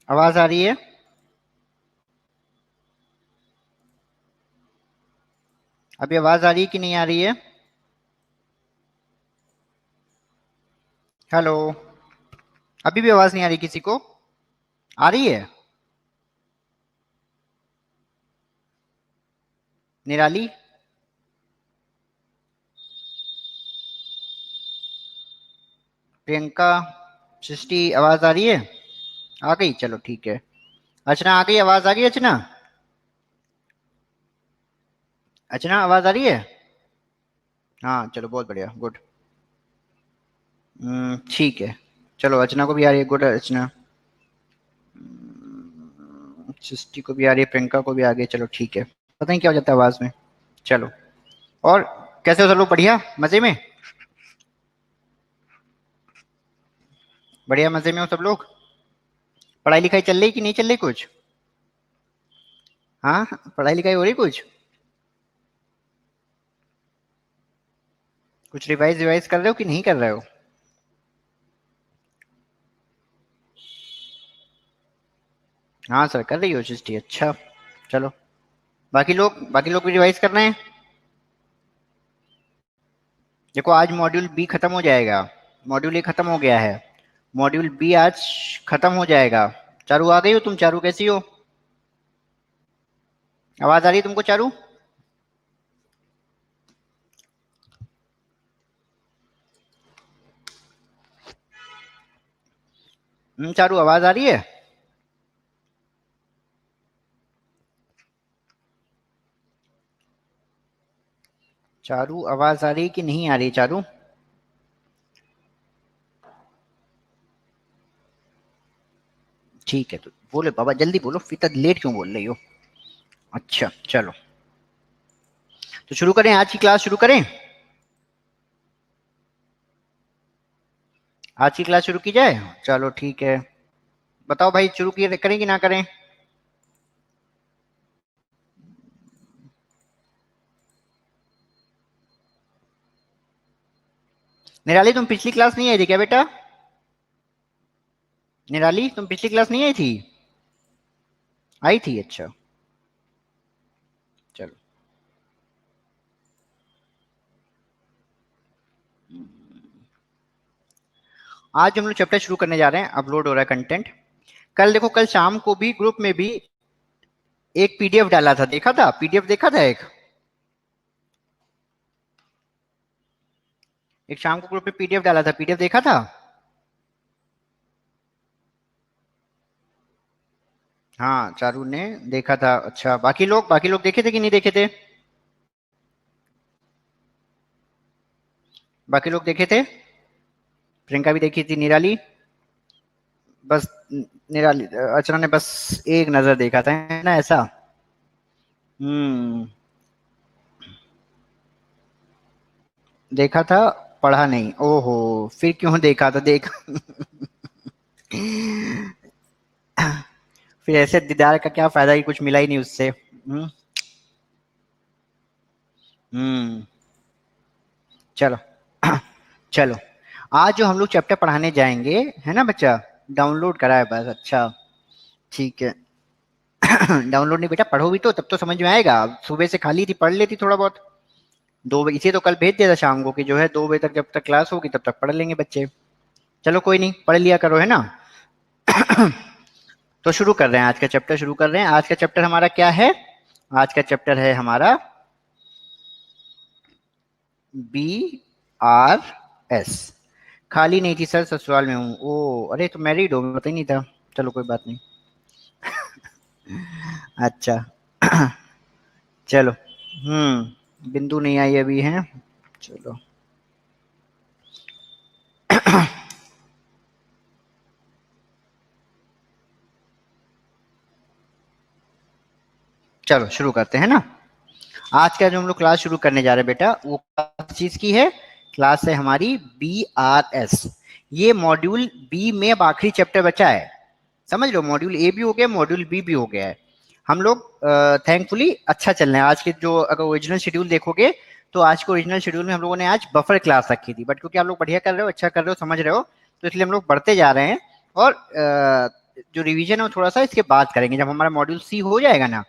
आवाज आ रही है? अभी आवाज आ रही है कि नहीं आ रही है? हेलो। अभी भी आवाज नहीं आ रही किसी को? आ रही है? निराली? प्रियंका? सृष्टि, आवाज आ रही है? आ गई, चलो ठीक है। अर्चना आ गई, आवाज आ गई अर्चना? अर्चना आवाज आ रही है? हाँ चलो, बहुत बढ़िया, गुड। ठीक है। चलो अर्चना को भी आ रही है, गुड अर्चना। सृष्टि को भी आ रही है, प्रियंका को भी आ गई, चलो ठीक है। पता नहीं क्या हो जाता है आवाज में। चलो। और कैसे हो सब लोग? बढ़िया, मजे में? बढ़िया मजे में हो सब लोग? पढ़ाई लिखाई चल रही कि नहीं चल रही कुछ? हाँ, पढ़ाई लिखाई हो रही कुछ? कुछ रिवाइज रिवाइज कर रहे हो कि नहीं कर रहे हो? हाँ सर, कर रही हो सृष्टि, अच्छा। चलो। बाकी लोग भी रिवाइज कर रहे हैं। देखो आज मॉड्यूल बी खत्म हो जाएगा। मॉड्यूल ए खत्म हो गया है। मॉड्यूल बी आज खत्म हो जाएगा। चारू आ गई हो तुम? चारू कैसी हो? आवाज आ रही है तुमको चारू? चारू आवाज आ रही है? चारू आवाज आ रही है कि नहीं आ रही चारू? ठीक है, तो बोले बाबा, जल्दी बोलो, फिर तक लेट क्यों बोल रही हो? अच्छा चलो। तो शुरू करें, आज की क्लास शुरू करें? आज की क्लास शुरू की जाए? चलो ठीक है। बताओ भाई, शुरू किए करें कि ना करें? निराली, तुम पिछली क्लास नहीं आई थी क्या बेटा? निराली, तुम पिछली क्लास नहीं आई थी? आई थी, अच्छा। चलो। आज हम लोग चैप्टर शुरू करने जा रहे हैं, अपलोड हो रहा है कंटेंट। कल देखो, कल शाम को भी ग्रुप में भी एक पीडीएफ डाला था, देखा था? पीडीएफ देखा था एक? एक शाम को ग्रुप में पीडीएफ डाला था, पीडीएफ देखा था? हाँ चारू ने देखा था, अच्छा। बाकी लोग देखे थे कि नहीं देखे थे? बाकी लोग देखे थे? प्रियंका भी देखी थी, निराली? बस निराली, अर्चना ने बस एक नजर देखा था, है ना ऐसा? हम्म। देखा था, पढ़ा नहीं, ओहो। फिर क्यों देखा था, देख। फिर ऐसे दीदार का क्या फायदा कि कुछ मिला ही नहीं उससे। हम्म। चलो। चलो। आज जो हम लोग चैप्टर पढ़ाने जाएंगे, है ना बच्चा? डाउनलोड करा है बस, अच्छा। ठीक है। डाउनलोड नहीं बेटा, पढ़ो भी तो तब तो समझ में आएगा। सुबह से खाली थी, पढ़ लेती थोड़ा बहुत। 2 बजे, इसे तो कल भेज दिया था शाम को कि जो है 2 बजे तक जब तक क्लास होगी तब तक पढ़ लेंगे बच्चे। चलो कोई नहीं, पढ़ लिया करो, है ना? तो शुरू कर रहे हैं, आज का चैप्टर शुरू कर रहे हैं। आज का चैप्टर हमारा क्या है? आज का चैप्टर है हमारा बी आर एस। खाली नहीं थी सर, ससुराल में हूँ। ओ अरे, तो मैरिड हो, पता ही नहीं था। चलो कोई बात नहीं। अच्छा। चलो। बिंदु नहीं आई अभी है। चलो। चलो शुरू करते हैं ना। आज का जो हम लोग क्लास शुरू करने जा रहे हैं बेटा, वो किस चीज की है? क्लास है हमारी बी आर एस। ये मॉड्यूल बी में अब आखिरी चैप्टर बचा है। समझ लो, मॉड्यूल ए भी हो गया, मॉड्यूल बी भी हो गया है। हम लोग थैंकफुली अच्छा चल रहे हैं। आज के जो अगर ओरिजिनल शेड्यूल देखोगे, तो आज के ओरिजिनल शेड्यूल में हम लोगों ने आज बफर क्लास रखी थी, बट क्योंकि आप लोग बढ़िया कर रहे हो, अच्छा कर रहे हो, समझ रहे हो, तो इसलिए हम लोग बढ़ते जा रहे हैं। और जो रिवीजन है वो थोड़ा सा इसके बाद करेंगे, जब हमारा मॉड्यूल सी हो जाएगा ना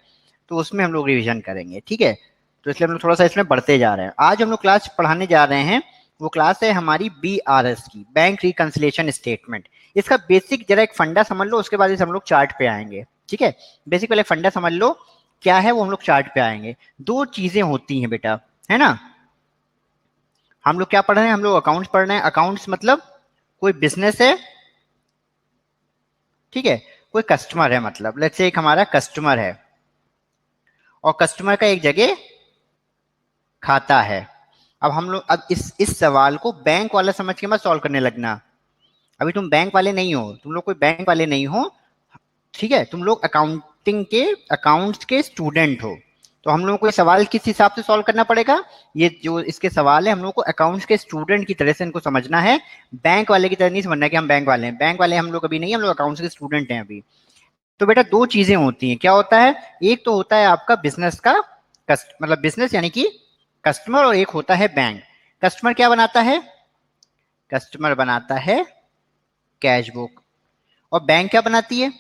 तो उसमें हम लोग रिवीजन करेंगे, ठीक है। तो इसलिए हम लोग थोड़ा सा इसमें बढ़ते जा रहे हैं। आज हम लोग क्लास पढ़ाने जा रहे हैं, वो क्लास है हमारी BRS की, बैंक रिकंसिलिएशन स्टेटमेंट। इसका बेसिक जरा एक फंडा समझ लो, उसके बाद इसे हम लोग चार्ट पे आएंगे, ठीक है। बेसिक वाले फंडा समझ लो क्या है, वो हम लोग चार्ट पे आएंगे। दो चीजें होती हैं बेटा, है ना। हम लोग क्या पढ़ रहे हैं, हम लोग अकाउंट्स पढ़ रहे हैं। अकाउंट्स मतलब कोई बिजनेस है, ठीक है, कोई कस्टमर है, मतलब लेट्स से एक हमारा कस्टमर है और कस्टमर का एक जगह खाता है। अब हम लोग अब इस सवाल को बैंक वाला समझ के मत सॉल्व करने लगना। अभी तुम बैंक वाले नहीं हो, तुम लोग कोई बैंक वाले नहीं हो, ठीक है। तुम लोग अकाउंटिंग के अकाउंट्स के स्टूडेंट हो। तो हम लोगों को ये सवाल किस हिसाब से सॉल्व करना पड़ेगा, ये जो इसके सवाल है हम लोग को अकाउंट्स के स्टूडेंट की तरह से इनको समझना है। बैंक वाले की तरह नहीं समझना है कि हम बैंक वाले हैं। बैंक वाले हम लोग अभी नहीं, हम लोग अकाउंट्स के स्टूडेंट हैं अभी। तो बेटा दो चीजें होती हैं, क्या होता है, एक तो होता है आपका बिजनेस का मतलब बिजनेस यानी कि कस्टमर, और एक होता है बैंक। कस्टमर क्या बनाता है, कस्टमर बनाता है कैश बुक। और बैंक क्या बनाती है,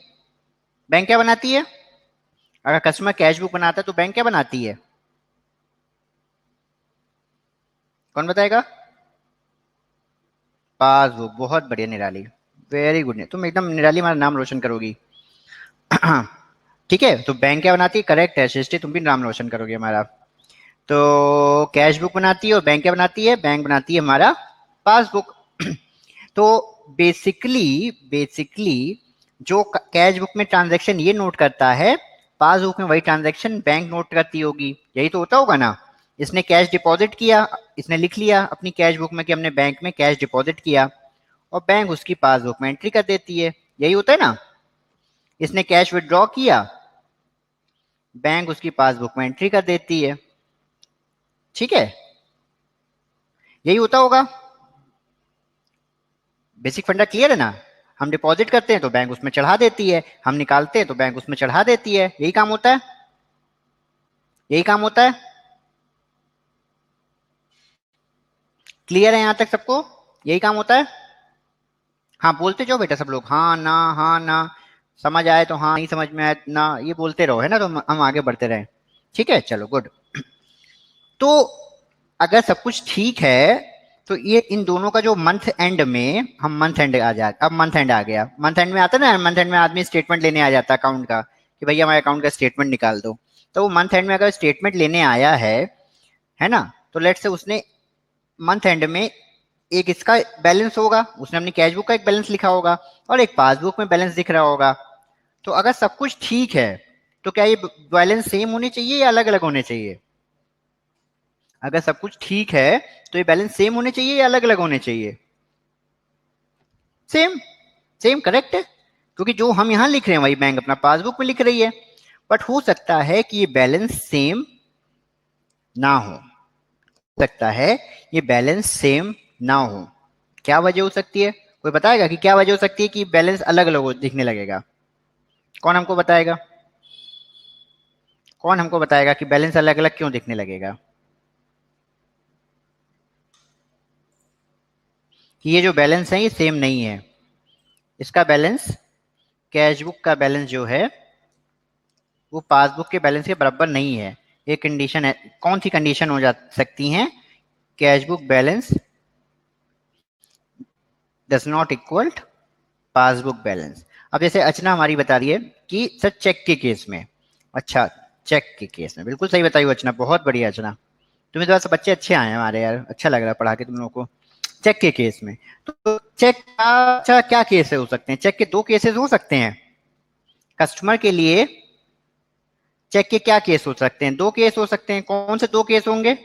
बैंक क्या बनाती है, अगर कस्टमर कैश बुक बनाता है तो बैंक क्या बनाती है, कौन बताएगा, पासबुक। बहुत बढ़िया निराली, वेरी गुड, तुम एकदम निराली हमारा नाम रोशन करोगी। ठीक है, तो बैंक क्या बनाती है, करेक्ट है सृष्टि, तुम भी नाम रोशन करोगे हमारा। तो कैश बुक बनाती है और बैंक क्या बनाती है, बैंक बनाती है हमारा पासबुक। तो बेसिकली बेसिकली जो कैश बुक में ट्रांजैक्शन ये नोट करता है, पासबुक में वही ट्रांजैक्शन बैंक नोट करती होगी, यही तो होता होगा ना। इसने कैश डिपॉजिट किया, इसने लिख लिया अपनी कैश बुक में कि हमने बैंक में कैश डिपॉजिट किया, और बैंक उसकी पासबुक में एंट्री कर देती है, यही होता है ना। इसने कैश विड्रॉ किया, बैंक उसकी पासबुक में एंट्री कर देती है, ठीक है, यही होता होगा। बेसिक फंडा क्लियर है ना। हम डिपॉजिट करते हैं तो बैंक उसमें चढ़ा देती है, हम निकालते हैं तो बैंक उसमें चढ़ा देती है, यही काम होता है, यही काम होता है। क्लियर है यहां तक सबको, यही काम होता है। हाँ बोलते जाओ बेटा सब लोग, हाँ ना, समझ आए तो हाँ, नहीं समझ में आए ना, ये बोलते रहो, है ना, तो हम आगे बढ़ते रहें। ठीक है, चलो गुड। तो अगर सब कुछ ठीक है तो ये इन दोनों का जो मंथ एंड में, हम मंथ एंड आ जा, अब मंथ एंड आ गया, मंथ एंड में आता है ना, मंथ एंड में आदमी स्टेटमेंट लेने आ जाता है अकाउंट का, कि भैया हमारे अकाउंट का स्टेटमेंट निकाल दो। तो वो मंथ एंड में अगर स्टेटमेंट लेने आया है ना, तो लेट से उसने मंथ एंड में एक इसका बैलेंस होगा, उसने अपनी कैश बुक का एक बैलेंस लिखा होगा, और एक पासबुक में बैलेंस दिख रहा होगा। तो अगर सब कुछ ठीक है तो क्या ये बैलेंस सेम होने चाहिए या अलग अलग होने चाहिए, अगर सब कुछ ठीक है तो ये बैलेंस सेम होने चाहिए या अलग अलग होने चाहिए, सेम, सेम करेक्ट है, क्योंकि जो हम यहां लिख रहे हैं वही बैंक अपना पासबुक में लिख रही है। बट हो सकता है कि ये बैलेंस सेम ना हो, सकता है ये बैलेंस सेम ना हो। क्या वजह हो सकती है, कोई बताएगा कि क्या वजह हो सकती है कि बैलेंस अलग अलग दिखने लगेगा, कौन हमको बताएगा, कौन हमको बताएगा कि बैलेंस अलग अलग क्यों दिखने लगेगा। कि ये जो बैलेंस है ये सेम नहीं है, इसका बैलेंस, कैश बुक का बैलेंस जो है वो पासबुक के बैलेंस के बराबर नहीं है। ये कंडीशन है, कौन सी कंडीशन हो जा सकती है, cash book balance does not equal passbook balance. अब जैसे अर्चना हमारी बता रही है कि सर चेक के केस में, अच्छा चेक के केस में बिल्कुल सही बताई अर्चना, बहुत बढ़िया अर्चना, तुम्हें थोड़ा सा बच्चे अच्छे आए हैं हमारे यार, अच्छा लग रहा है पढ़ा के तुम लोगों को। चेक के केस में, तो चेक का अच्छा क्या केस हो सकते हैं, चेक के दो केसेस हो सकते हैं कस्टमर के लिए। चेक के क्या केस हो सकते हैं, दो केस हो सकते हैं, कौन से दो केस होंगे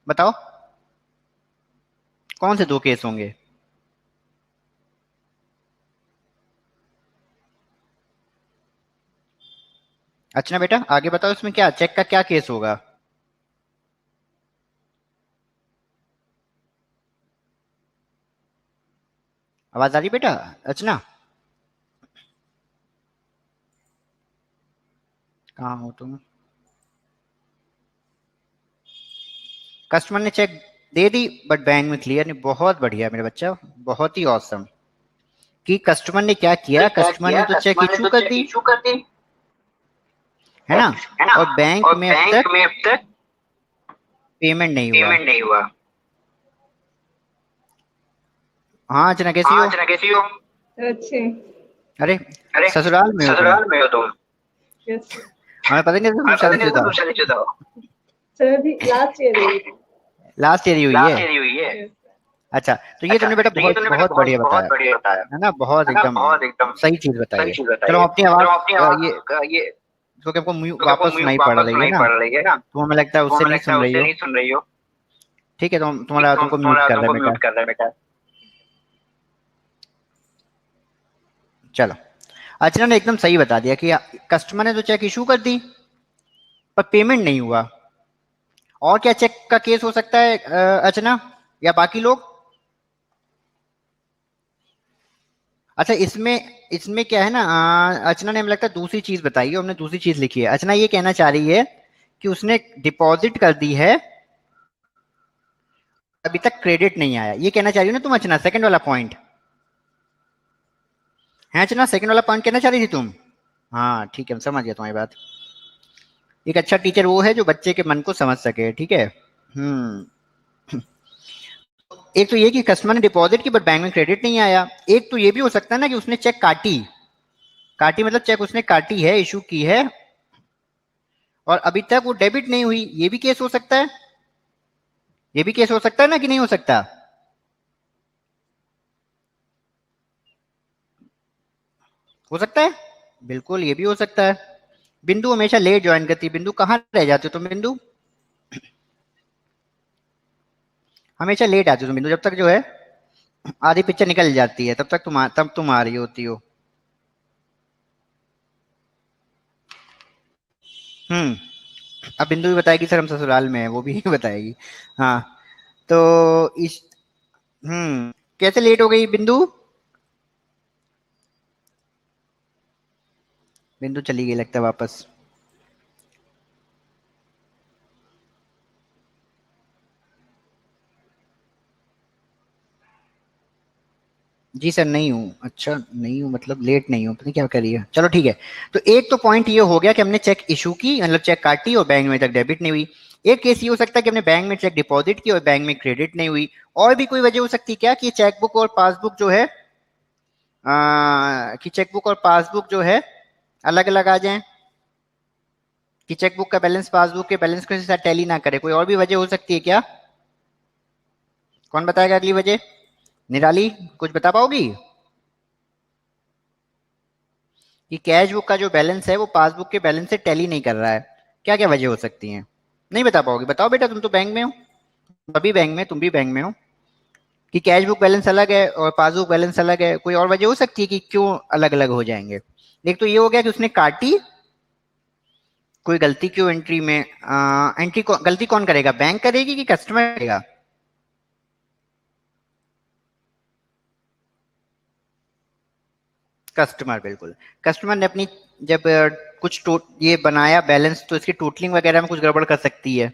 बताओ, कौन से दो केस होंगे। अच्छा बेटा आगे बताओ, इसमें क्या चेक का क्या केस होगा। आवाज आ रही बेटा अर्चना, कहाँ हो तुम। कस्टमर ने चेक दे दी बट बैंक में क्लियर नहीं, बहुत बढ़िया मेरे बच्चा, बहुत ही औसम, कि कस्टमर ने क्या किया, कस्टमर ने तो चेक इशू कर दी, है ना, और बैंक में अब तक पेमेंट नहीं हुआ। हाँ अर्चना कैसी हो? अच्छे। अरे ससुराल में हो तुम? यस। हमें पता नहीं था तुम शादीशुदा हो। सर अभी लास्ट ईयर है। लास्ट ईयर ही हुई है? Yes. अच्छा, तो ये तुमने बेटा बहुत बहुत बढ़िया बताया, है ना, बहुत एकदम सही चीज बताई है। चलो हम अपनी आवाज ये क्योंकि हमको वापस सुनाई पड़ रही है ना, तो हमें लगता है उससे नहीं सुन रही हो। ठीक है, तो तुम्हारा तुमको म्यूट कर रहे हैं बेटा। चलो, अर्चना ने एकदम सही बता दिया कि कस्टमर ने तो चेक इशू कर दी पर पेमेंट नहीं हुआ। और क्या चेक का केस हो सकता है अर्चना या बाकी लोग? अच्छा, इसमें इसमें क्या है ना, अर्चना ने हमें लगता है दूसरी चीज बताई है, हमने दूसरी चीज लिखी है। अर्चना ये कहना चाह रही है कि उसने डिपॉजिट कर दी है, अभी तक क्रेडिट नहीं आया, ये कहना चाह रही हो ना तुम अर्चना, सेकंड वाला पॉइंट है अर्चना, सेकंड वाला पॉइंट कहना चाह रही थी तुम? हाँ ठीक है, हम समझ गया तुम्हारी बात। एक अच्छा टीचर वो है जो बच्चे के मन को समझ सके, ठीक है। हम्म। एक तो ये कि कस्टमर ने डिपॉजिट की बट बैंक में क्रेडिट नहीं आया। एक तो ये भी हो सकता है ना कि उसने चेक काटी, काटी मतलब चेक उसने काटी है, इशू की है, और अभी तक वो डेबिट नहीं हुई, ये भी केस हो सकता है। ये भी केस हो सकता है ना कि नहीं हो सकता? हो सकता है, बिल्कुल ये भी हो सकता है। बिंदु हमेशा लेट ज्वाइन करती है। बिंदु कहाँ रह जाते हो तुम बिंदु? हमेशा लेट आती हो तुम बिंदु, जब तक जो है आधी पिक्चर निकल जाती है तब तुम आ रही होती हो। हम्म। अब बिंदु भी बताएगी सर हम ससुराल में है, वो भी बताएगी। हाँ, तो इस कैसे लेट हो गई बिंदु? बिंदु चली गई लगता है वापस। जी सर नहीं हूँ। अच्छा नहीं हूँ मतलब लेट नहीं हूँ, पता नहीं क्या कर रही है। चलो ठीक है, तो एक तो पॉइंट ये हो गया कि हमने चेक इशू की, मतलब चेक काटी और बैंक में तक डेबिट नहीं हुई। एक केस ये हो सकता है कि हमने बैंक में चेक डिपॉजिट की और बैंक में क्रेडिट नहीं हुई। और भी कोई वजह हो सकती है क्या कि चेकबुक और पासबुक जो है कि चेकबुक और पासबुक जो है अलग अलग आ जाएं, कि चेकबुक का बैलेंस पासबुक के बैलेंस के साथ टैली ना करे? कोई और भी वजह हो सकती है क्या? कौन बताएगा अगली वजह? निराली कुछ बता पाओगी कि कैश बुक का जो बैलेंस है वो पासबुक के बैलेंस से टैली नहीं कर रहा है? क्या क्या वजह हो सकती हैं? नहीं बता पाओगे? बताओ बेटा, तुम तो बैंक में हो, अभी बैंक में, तुम भी बैंक में हो, कि कैश बुक बैलेंस अलग है और पासबुक बैलेंस अलग है। कोई और वजह हो सकती है कि क्यों अलग अलग हो जाएंगे? एक तो ये हो गया कि उसने काटी, कोई गलती क्यों एंट्री में, गलती कौन करेगा, बैंक करेगी कि कस्टमर करेगा? कस्टमर, बिल्कुल। कस्टमर ने अपनी जब ये बनाया बैलेंस, तो इसकी टोटलिंग वगैरह में कुछ गड़बड़ कर सकती है,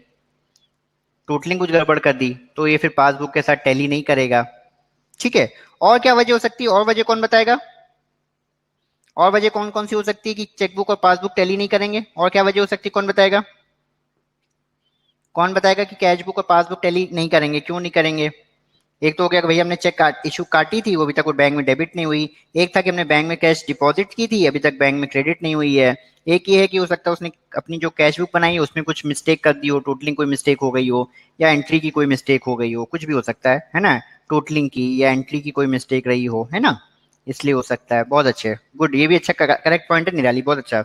टोटलिंग कुछ गड़बड़ कर दी तो ये फिर पासबुक के साथ टैली नहीं करेगा। ठीक है, और क्या वजह हो सकती है? और वजह कौन बताएगा? और वजह कौन कौन सी हो सकती है कि चेकबुक और पासबुक टैली नहीं करेंगे? और क्या वजह हो सकती है, कौन बताएगा? कौन बताएगा कि कैश बुक और पासबुक टैली नहीं करेंगे, क्यों नहीं करेंगे? एक तो हो गया कि भैया हमने चेक इशू काटी थी, वो अभी तक वो बैंक में डेबिट नहीं हुई। एक था कि हमने बैंक में कैश डिपॉजिट की थी, अभी तक बैंक में क्रेडिट नहीं हुई है। एक ये है कि हो सकता है उसने अपनी जो कैश बुक बनाई है उसमें कुछ मिस्टेक कर दी हो, टोटलिंग कोई मिस्टेक हो गई हो, या एंट्री की कोई मिस्टेक हो गई हो, कुछ भी हो सकता है ना, टोटलिंग की या एंट्री की कोई मिस्टेक रही हो, है ना, इसलिए हो सकता है। बहुत अच्छे, गुड, ये भी अच्छा करेक्ट पॉइंट है निराली, बहुत अच्छा।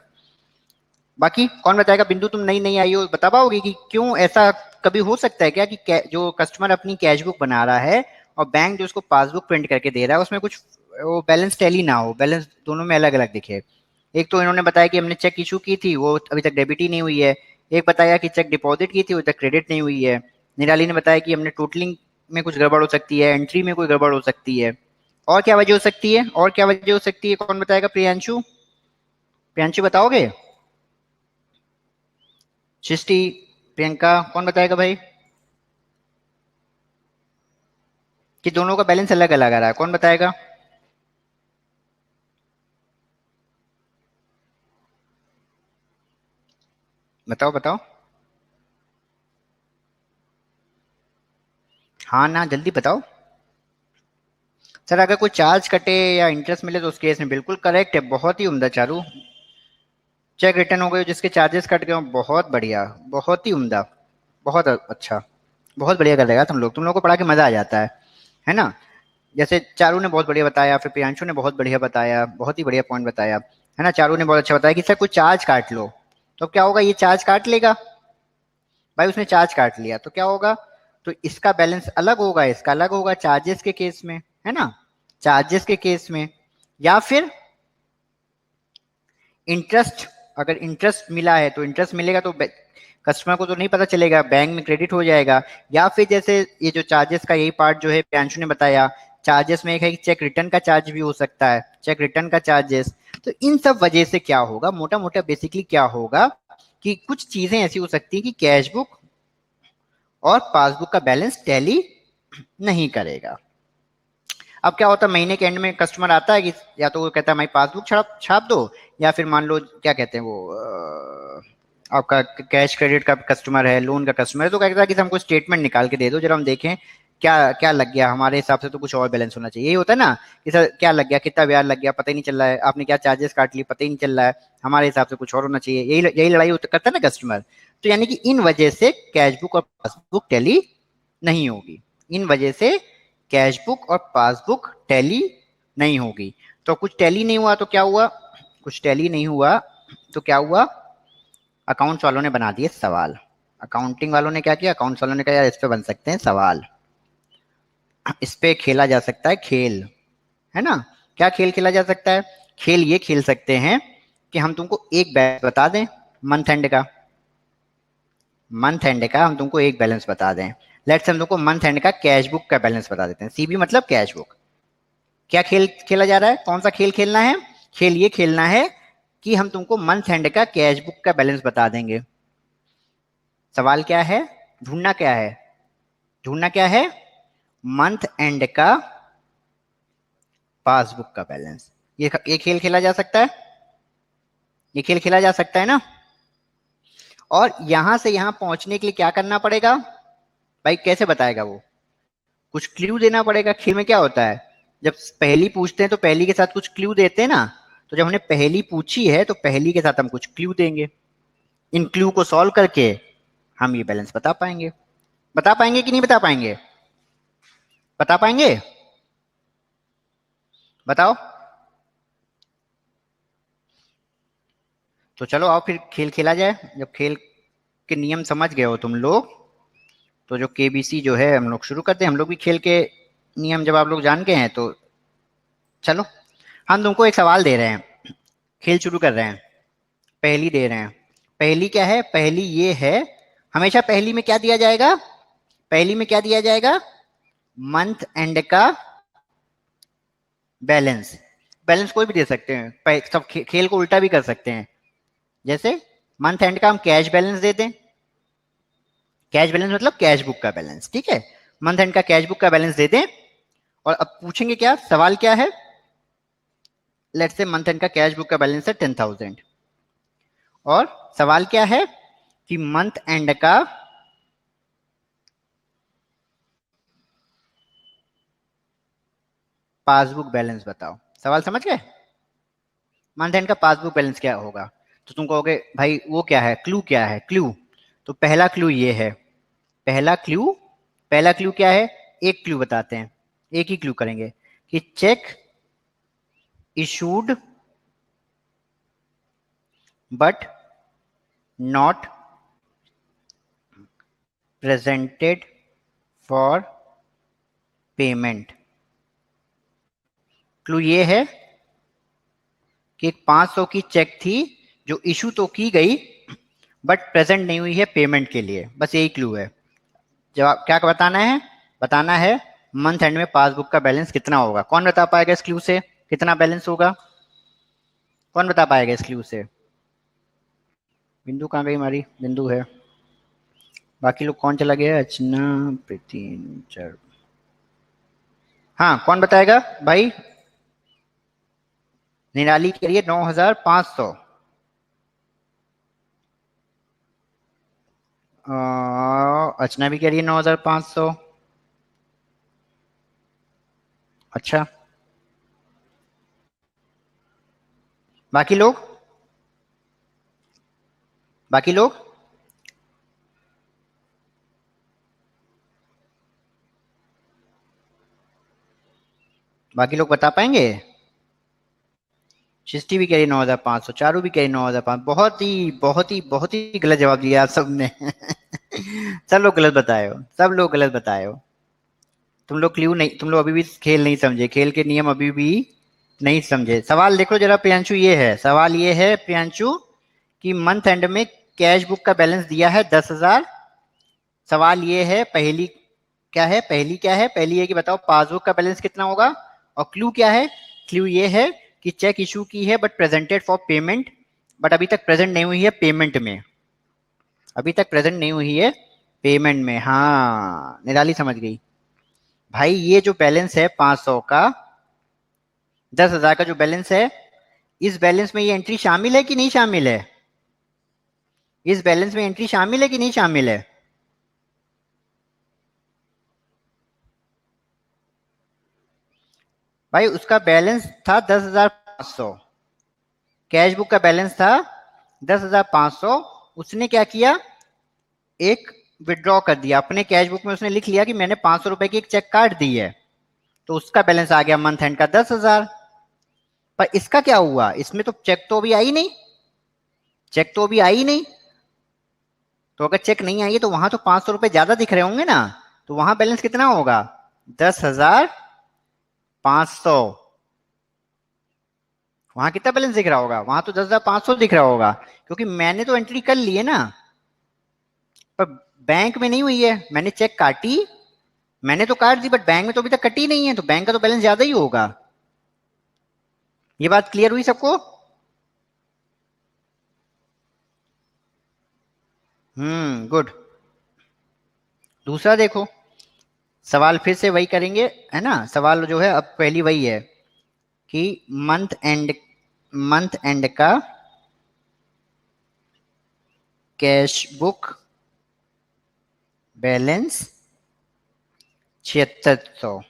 बाकी कौन बताएगा? बिंदु तुम नई नई आई हो, बता पाओगे कि क्यों ऐसा कभी हो सकता है क्या कि जो कस्टमर अपनी कैश बुक बना रहा है और बैंक जो उसको पासबुक प्रिंट करके दे रहा है उसमें कुछ वो बैलेंस टैली ना हो, बैलेंस दोनों में अलग अलग दिखे? एक तो इन्होंने बताया कि हमने चेक इशू की थी, वो अभी तक डेबिट ही नहीं हुई है। एक बताया कि चेक डिपॉजिट की थी, अभी तक क्रेडिट नहीं हुई है। निराली ने बताया कि हमने टोटलिंग में कुछ गड़बड़ हो सकती है, एंट्री में कोई गड़बड़ हो सकती है। और क्या वजह हो सकती है? और क्या वजह हो सकती है, कौन बताएगा? प्रियांशु, प्रियांशु बताओगे? सृष्टि, प्रियंका, कौन बताएगा भाई? कि दोनों का बैलेंस अलग अलग आ रहा है, कौन बताएगा? बताओ बताओ। हाँ ना, जल्दी बताओ। सर अगर कोई चार्ज कटे या इंटरेस्ट मिले तो उस केस में बिल्कुल करेक्ट है, बहुत ही उम्दा चारू। चेक रिटर्न हो गए जिसके चार्जेस कट गए हों, बहुत बढ़िया, बहुत ही उम्दा, बहुत अच्छा, बहुत बढ़िया कर लेगा। तुम लोग को पढ़ा के मजा आ जाता है ना। जैसे चारू ने बहुत बढ़िया बताया, फिर प्रियांशु ने बहुत बढ़िया बताया, बहुत ही बढ़िया पॉइंट बताया, है ना। चारू ने बहुत अच्छा बताया कि सर कोई चार्ज काट लो तो क्या होगा, ये चार्ज काट लेगा। भाई उसने चार्ज काट लिया तो क्या होगा, तो इसका बैलेंस अलग होगा, इसका अलग होगा चार्जेस के केस में, है ना, चार्जेस के केस में। या फिर इंटरेस्ट, अगर इंटरेस्ट मिला है तो इंटरेस्ट मिलेगा तो कस्टमर को तो नहीं पता चलेगा, बैंक में क्रेडिट हो जाएगा। या फिर जैसे ये जो चार्जेस का यही पार्ट जो है प्रियांशु ने बताया, चार्जेस में एक है कि चेक रिटर्न का चार्ज भी हो सकता है, चेक रिटर्न का चार्जेस। तो इन सब वजह से क्या होगा, मोटा मोटा बेसिकली क्या होगा कि कुछ चीजें ऐसी हो सकती है कि कैश बुक और पासबुक का बैलेंस टैली नहीं करेगा। अब क्या होता है, महीने के एंड में कस्टमर आता है कि या तो वो कहता है भाई पासबुक छाप छाप दो, या फिर मान लो क्या कहते हैं वो आपका कैश क्रेडिट का कस्टमर है, लोन का कस्टमर है, तो कहता है कि हमको स्टेटमेंट निकाल के दे दो जरा, हम देखें क्या क्या लग गया, हमारे हिसाब से तो कुछ और बैलेंस होना चाहिए। यही होता है ना कि सर क्या लग गया, कितना ब्याज लग गया पता ही नहीं चल रहा है, आपने क्या चार्जेस काट लिए पता ही नहीं चल रहा है, हमारे हिसाब से कुछ और होना चाहिए। यही यही लड़ाई करता है ना कस्टमर। तो यानी कि इन वजह से कैश बुक और पासबुक टैली नहीं होगी, इन वजह से कैश बुक और पासबुक टैली नहीं होगी। तो कुछ टैली नहीं हुआ तो क्या हुआ, कुछ टैली नहीं हुआ तो क्या हुआ, अकाउंट्स वालों ने बना दिए सवाल। अकाउंटिंग वालों ने क्या किया, अकाउंट्स वालों ने कहा यार इस पे बन सकते हैं सवाल, इस पे खेला जा सकता है खेल, है ना। क्या खेल खेला जा सकता है, खेल ये खेल सकते हैं कि हम तुमको एक बैलेंस बता दें मंथ एंड का, मंथ एंड का हम तुमको एक बैलेंस बता दें। लेट्स हम तुमको मंथ एंड का कैश बुक का बैलेंस बता देते हैं, सीबी मतलब कैश बुक। क्या खेल खेला जा रहा है, कौन सा खेल खेलना है, खेल ये खेलना है कि हम तुमको मंथ एंड का कैश बुक का बैलेंस बता देंगे। सवाल क्या है, ढूंढना क्या है, ढूंढना क्या है, मंथ एंड का पासबुक का बैलेंस। ये खेल खेला जा सकता है, ये खेल खेला जा सकता है ना। और यहां से यहां पहुंचने के लिए क्या करना पड़ेगा, भाई कैसे बताएगा वो, कुछ क्लू देना पड़ेगा। खेल में क्या होता है, जब पहली पूछते हैं तो पहली के साथ कुछ क्लू देते हैं ना, तो जब हमने पहली पूछी है तो पहली के साथ हम कुछ क्लू देंगे, इन क्लू को सॉल्व करके हम ये बैलेंस बता पाएंगे। बता पाएंगे कि नहीं बता पाएंगे, बता पाएंगे, बताओ। तो चलो आओ फिर खेल खेला जाए। जब खेल के नियम समझ गए हो तुम लोग, तो जो केबीसी जो है हम लोग शुरू करते हैं। हम लोग भी खेल के नियम जब आप लोग जान गए हैं तो चलो, हम तुमको एक सवाल दे रहे हैं, खेल शुरू कर रहे हैं। पहली दे रहे हैं, पहली क्या है, पहली ये है, हमेशा पहली में क्या दिया जाएगा, पहली में क्या दिया जाएगा, मंथ एंड का बैलेंस। बैलेंस कोई भी दे सकते हैं, सब खेल को उल्टा भी कर सकते हैं। जैसे मंथ एंड का हम कैश बैलेंस दे दें, कैश बैलेंस मतलब कैश बुक का बैलेंस, ठीक है, मंथ एंड का कैश बुक का बैलेंस दे दें। और अब पूछेंगे क्या, सवाल क्या है, लेट्स से मंथ एंड का कैश बुक का बैलेंस है 10,000, और सवाल क्या है कि मंथ एंड का पासबुक बैलेंस बताओ। सवाल समझ गए, मंथ एंड का पासबुक बैलेंस क्या होगा। तो तुम कहोगे भाई वो क्या है, क्लू क्या है, क्लू, तो पहला क्लू ये है, पहला क्लू, पहला क्लू क्या है, एक क्लू बताते हैं, एक ही क्लू करेंगे कि check issued but not presented for payment. Clue ये है कि एक 500 की चेक थी जो इशू तो की गई बट प्रेजेंट नहीं हुई है पेमेंट के लिए, बस यही क्लू है। जवाब क्या बताना है, बताना है मंथ एंड में पासबुक का बैलेंस कितना होगा। कौन बता पाएगा इस क्लू से कितना बैलेंस होगा, कौन बता पाएगा इस क्लू से। बिंदु कहाँ गई हमारी, बिंदु है, बाकी लोग कौन चला गया, अर्चना, प्रीति, चर, हाँ कौन बताएगा भाई, निराली के लिए 9,500, अर्चना भी कह रही है 9,500। अच्छा, बाकी लोग, बाकी लोग, बाकी लोग बता पाएंगे? सृष्टि भी कह रही 9,500, चारू भी कह रही 9,500। बहुत ही गलत जवाब दिया आप सबने। सब लोग गलत बताए हो, सब लोग गलत बताए हो। तुम लोग क्ल्यू नहीं, तुम लोग अभी भी खेल नहीं समझे, खेल के नियम अभी भी नहीं समझे। सवाल देखो जरा प्रियांशु, ये है सवाल, ये है प्रियांशु कि मंथ एंड में कैश बुक का बैलेंस दिया है 10,000। सवाल ये है, पहली क्या है, पहली क्या है, पहली है कि बताओ पासबुक का बैलेंस कितना होगा। और क्लू क्या है, क्लू ये है कि चेक इशू की है but presented for payment, but अभी तक प्रेजेंट नहीं हुई है पेमेंट में, अभी तक प्रेजेंट नहीं हुई है पेमेंट में। हाँ, निराली समझ गई। भाई ये जो बैलेंस है 500 का, 10,000 का जो बैलेंस है, इस बैलेंस में ये एंट्री शामिल है कि नहीं शामिल है? इस बैलेंस में एंट्री शामिल है कि नहीं शामिल है? भाई उसका बैलेंस था 10,500, कैश बुक का बैलेंस था 10,500। उसने क्या किया, एक विड्रॉ कर दिया अपने कैश बुक में, उसने लिख लिया कि मैंने 500 रुपए की एक चेक काट दी है, तो उसका बैलेंस आ गया मंथ एंड का 10,000। पर इसका क्या हुआ, इसमें तो चेक तो अभी आई नहीं, चेक तो अभी आई नहीं। तो अगर चेक नहीं आई है तो वहां तो 500 रुपए ज्यादा दिख रहे होंगे ना, तो वहां बैलेंस कितना होगा, 10,500। वहां कितना बैलेंस दिख रहा होगा, वहां तो 10,500 दिख रहा होगा, क्योंकि मैंने तो एंट्री कर ली है ना। पर बैंक में नहीं हुई है, मैंने चेक काटी, मैंने तो काट दी, बट बैंक में तो अभी तक कटी नहीं है, तो बैंक का तो बैलेंस ज्यादा ही होगा। ये बात क्लियर हुई सबको? गुड। दूसरा देखो, सवाल फिर से वही करेंगे, है ना। सवाल जो है अब पहली वही है कि मंथ एंड का कैश बुक बैलेंस 7600।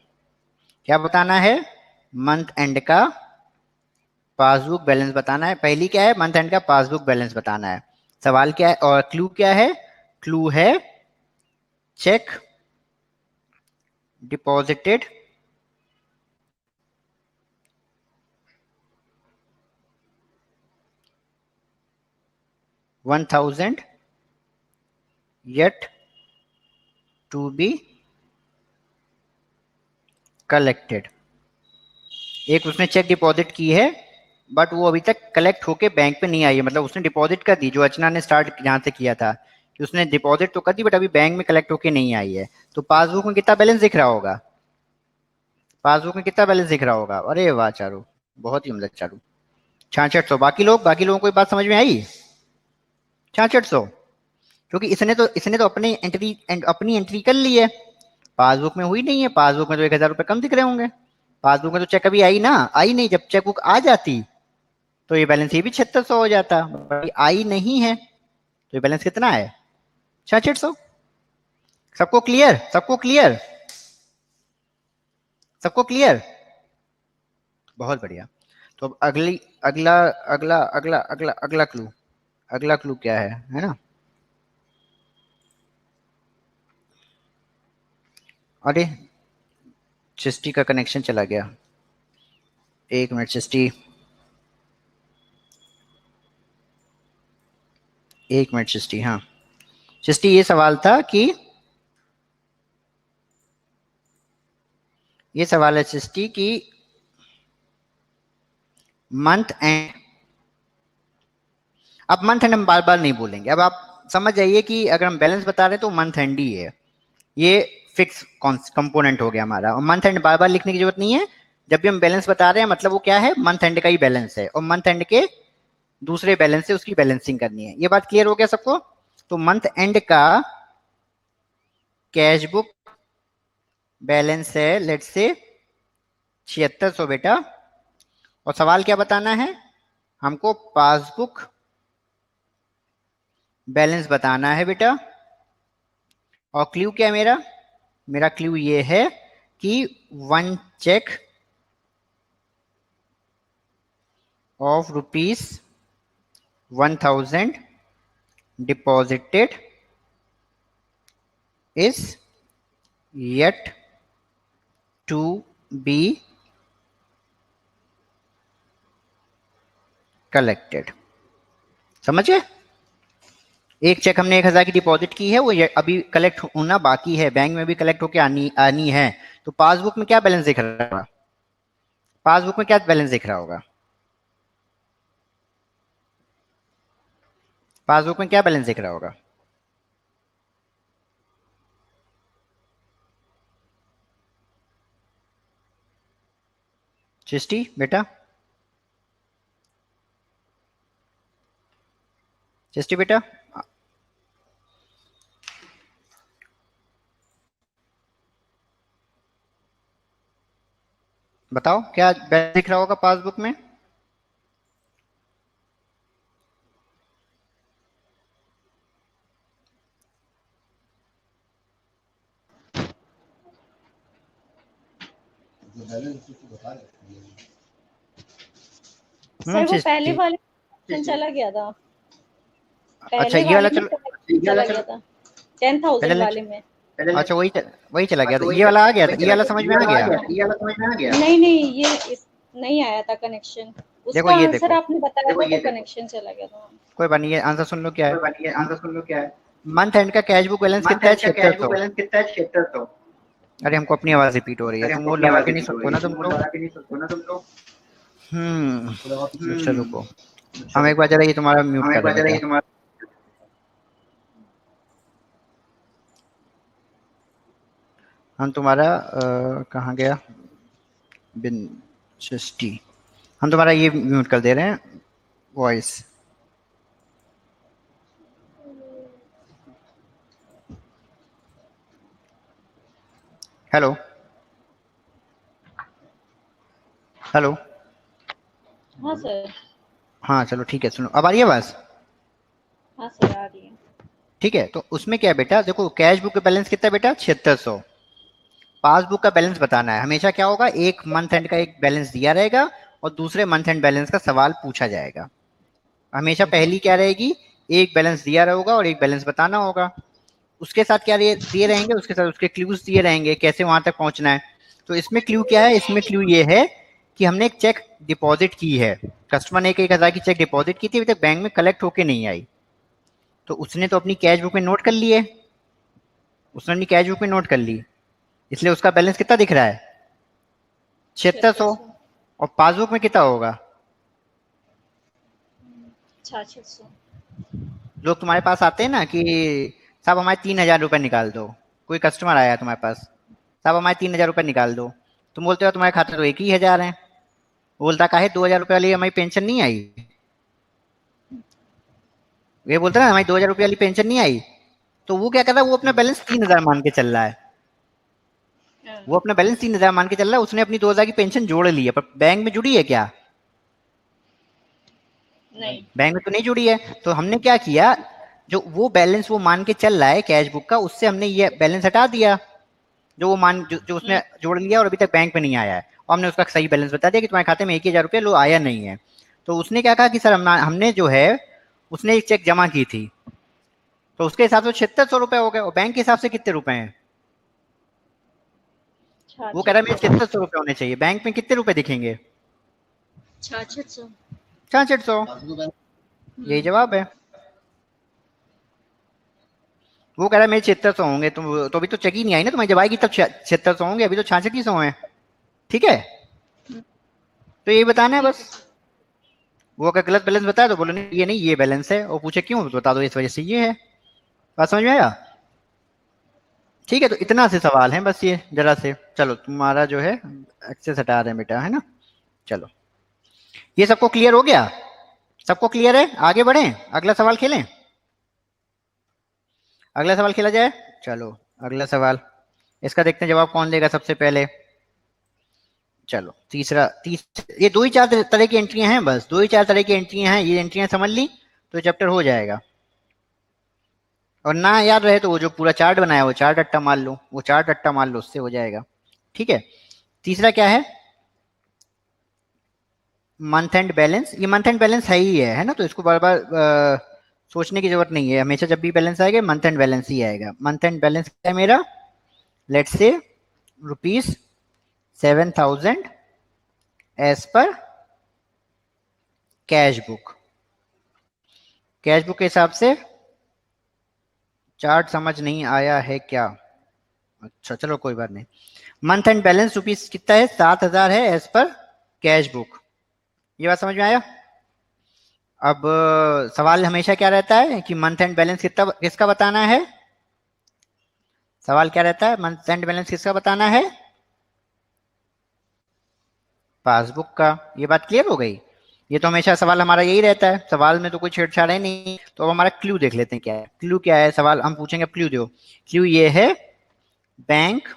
क्या बताना है, मंथ एंड का पासबुक बैलेंस बताना है। पहली क्या है, मंथ एंड का पासबुक बैलेंस बताना है। सवाल क्या है और क्लू क्या है, क्लू है check deposited 1,000 yet to be collected. एक उसने चेक डिपॉजिट की है, बट वो अभी तक कलेक्ट होके बैंक पे नहीं आई है, मतलब उसने डिपॉजिट कर दी, जो अर्चना ने स्टार्ट जहां से किया था कि उसने डिपॉजिट तो कर दी बट अभी बैंक में कलेक्ट होके नहीं आई है। तो पासबुक में कितना बैलेंस दिख रहा होगा, पासबुक में कितना बैलेंस दिख रहा होगा? अरे वाह चारू, बहुत ही उम्दा चारू, 6600। बाकी लोग, बाकी लोगों को ये बात समझ में आई? 6600, क्योंकि इसने तो अपनी एंट्री कर ली है, पासबुक में हुई नहीं है। पासबुक में तो 1,000 रुपए कम दिख रहे होंगे, पासबुक में तो चेक अभी आई ना, आई नहीं। जब चेक बुक आ जाती तो ये बैलेंस ये भी 7600 हो जाता, बट आई नहीं है, तो ये बैलेंस कितना है, 6600। सबको क्लियर, सबको क्लियर, सबको क्लियर? बहुत बढ़िया। तो अब अगली, अगला अगला अगला अगला अगला क्लू, अगला क्लू क्या है ना। अरे चिस्टी का कनेक्शन चला गया, एक मिनट चिस्टी, एक मिनट चिस्टी। हाँ चिस्टी, ये सवाल था कि, ये सवाल है चिस्टी की मंथ एंड, अब मंथ एंड हम बार बार नहीं बोलेंगे, अब आप समझ जाइए कि अगर हम बैलेंस बता रहे हैं तो मंथ एंड ही है, ये फिक्स कंपोनेंट हो गया हमारा, और मंथ एंड बार बार लिखने की जरूरत नहीं है। जब भी हम बैलेंस बता रहे हैं मतलब वो क्या है, मंथ एंड का ही बैलेंस है, और मंथ एंड के दूसरे बैलेंस से उसकी बैलेंसिंग करनी है। ये बात क्लियर हो गया सबको? तो मंथ एंड का कैश बुक बैलेंस है लेट्स से 7600 बेटा, और सवाल क्या बताना है, हमको पासबुक बैलेंस बताना है बेटा। और क्लू क्या है मेरा? मेरा क्लू ये है कि one cheque of ₹1000 deposited is yet to be collected। समझे? एक चेक हमने 1000 की डिपॉजिट की है, वो अभी कलेक्ट होना बाकी है, बैंक में भी कलेक्ट होके आनी आनी है। तो पासबुक में क्या बैलेंस दिख रहा होगा? पासबुक में क्या बैलेंस दिख रहा होगा? पासबुक में क्या बैलेंस दिख रहा होगा? सृष्टि बेटा, सृष्टि बेटा, बताओ क्या बैलेंस दिख रहा होगा पासबुक में? सर वो पहले सृष्टि, वाले चला गया था, अच्छा पहले ये वाला वाले में चला गया था 10,000 पहले, वाले में। अच्छा वही चला गया था, ये वाला आ गया था, ये वाला समझ में आ गया? नहीं नहीं, नहीं आया था कनेक्शन, देखो उसका ये आंसर देखो, आपने बताया था तो कनेक्शन चला गया था। कोई बात नहीं, ये आंसर सुन लो क्या है। मंथ एंड का कैश बुक बैलेंस कितना है? 7600। अरे हमको अपनी आवाज रिपीट हो रही है, तुम वो लगा के नहीं सुनते हो ना तुम लोग। अच्छा रुको, हम एक बार जरा ये तुम्हारा म्यूट कर रहे हैं बेटा। हम तुम्हारा कहाँ गया? बिन सृष्टि, हम तुम्हारा ये म्यूट कर दे रहे हैं, वॉइस। हेलो हेलो, हाँ सर। हाँ चलो ठीक है, सुनो अब आ रही है आवाज? हाँ सर आ रही है। ठीक है, तो उसमें क्या है बेटा, देखो कैश बुक का बैलेंस कितना है बेटा? 7600। पासबुक का बैलेंस बताना है, हमेशा क्या होगा, एक मंथ एंड का एक बैलेंस दिया रहेगा और दूसरे मंथ एंड बैलेंस का सवाल पूछा जाएगा। हमेशा पहली क्या रहेगी, एक बैलेंस दिया रहेगा और एक बैलेंस बताना होगा। उसके साथ क्या दिए रहेंगे, उसके साथ उसके क्लूज दिए रहेंगे कैसे वहां तक पहुंचना है। तो इसमें क्लू क्या है? इसमें क्लू ये है कि हमने एक चेक डिपॉजिट की है, कस्टमर ने 1000 की चेक डिपॉजिट की थी, अभी तक बैंक में कलेक्ट होके नहीं आई। तो उसने तो अपनी कैश बुक में नोट कर ली है, उसने अपनी कैश बुक में नोट कर ली, इसलिए उसका बैलेंस कितना दिख रहा है? 7600। 7600। और पासबुक में कितना होगा? 6600। लोग तुम्हारे पास आते हैं ना कि साहब हमारे 3000 रुपये निकाल दो, कोई कस्टमर आया तुम्हारे पास, साहब हमारे 3000 रुपये निकाल दो, तुम बोलते हो तुम्हारे खाते तो 1000 है, बोलता काहे 2000 रुपये वाली हमारी पेंशन नहीं आई, ये बोलता ना हमारी 2000 रुपये वाली पेंशन नहीं आई। तो वो क्या कर रहा है, वो अपना बैलेंस 3000 मान के चल रहा है, वो अपना बैलेंस 3000 मान के चल रहा है, उसने अपनी 2000 की पेंशन जोड़ ली है, पर बैंक में जुड़ी है क्या? नहीं। बैंक में तो नहीं जुड़ी है। तो हमने क्या किया, जो वो बैलेंस वो मान के चल रहा है कैश बुक का, उससे हमने ये बैलेंस हटा दिया, जो वो जो उसने जोड़ लिया और अभी तक बैंक में नहीं आया है, और हमने उसका सही बैलेंस बता दिया कि तुम्हारे खाते में 1000 रुपये लो आया नहीं है। तो उसने क्या कहा कि सर हमने जो है, उसने एक चेक जमा की थी, तो उसके हिसाब से 7600 रुपये हो गए, और बैंक के हिसाब से कितने रुपए हैं? वो कह रहा है मेरे 7600 रुपये होने चाहिए, बैंक में कितने रुपए दिखेंगे? 6600। 6600, यही जवाब है। वो कह रहा है मेरे 7600 होंगे, तो अभी तो चेक ही नहीं आई ना तुम्हारी, जब आएगी तब 7600 होंगे, अभी तो 6600 है। ठीक है, तो यही बताना है बस। वो अगर गलत बैलेंस बताया तो बोलो नहीं ये नहीं, ये बैलेंस है, और पूछे क्यों तो बता दो इस वजह से ये है। बात समझ में आया? ठीक है, तो इतना से सवाल है बस, ये जरा से। चलो तुम्हारा जो है एक्सेस हटा रहे हैं बेटा, है ना। चलो ये सबको क्लियर हो गया? सबको क्लियर है? आगे बढ़ें, अगला सवाल खेलें, अगला सवाल खेला जाए। चलो अगला सवाल, इसका देखते हैं जवाब कौन देगा सबसे पहले। चलो ये दो ही चार तरह की एंट्रियां हैं, बस दो ही चार तरह की एंट्रियां हैं, ये एंट्रियां समझ ली तो चैप्टर हो जाएगा। और ना याद रहे तो वो जो पूरा चार्ट बनाया है वो चार्ट रट्टा मार लो, वो चार्ट रट्टा मार लो, उससे हो जाएगा। ठीक है। तीसरा क्या है? Month end balance. ये मंथ एंड बैलेंस है ना, तो इसको बार बार सोचने की जरूरत नहीं है, हमेशा जब भी बैलेंस आएगा मंथ एंड बैलेंस ही आएगा। मंथ एंड बैलेंस क्या है मेरा? Let's say ₹7,000 as per cash book. Cash book के हिसाब से चार्ट समझ नहीं आया है क्या? अच्छा चलो कोई बात नहीं। मंथ एंड बैलेंस रुपीस कितना है? 7,000 है एज पर कैश बुक। ये बात समझ में आया? अब सवाल हमेशा क्या रहता है कि मंथ एंड बैलेंस कितना किसका बताना है? सवाल क्या रहता है? मंथ एंड बैलेंस किसका बताना है? पासबुक का। ये बात क्लियर हो गई? ये तो हमेशा सवाल हमारा यही रहता है, सवाल में तो कोई छेड़छाड़ है नहीं। तो अब हमारा क्लू देख लेते हैं क्या है। क्लू क्या है? सवाल हम पूछेंगे, क्लू दो। क्लू ये है, bank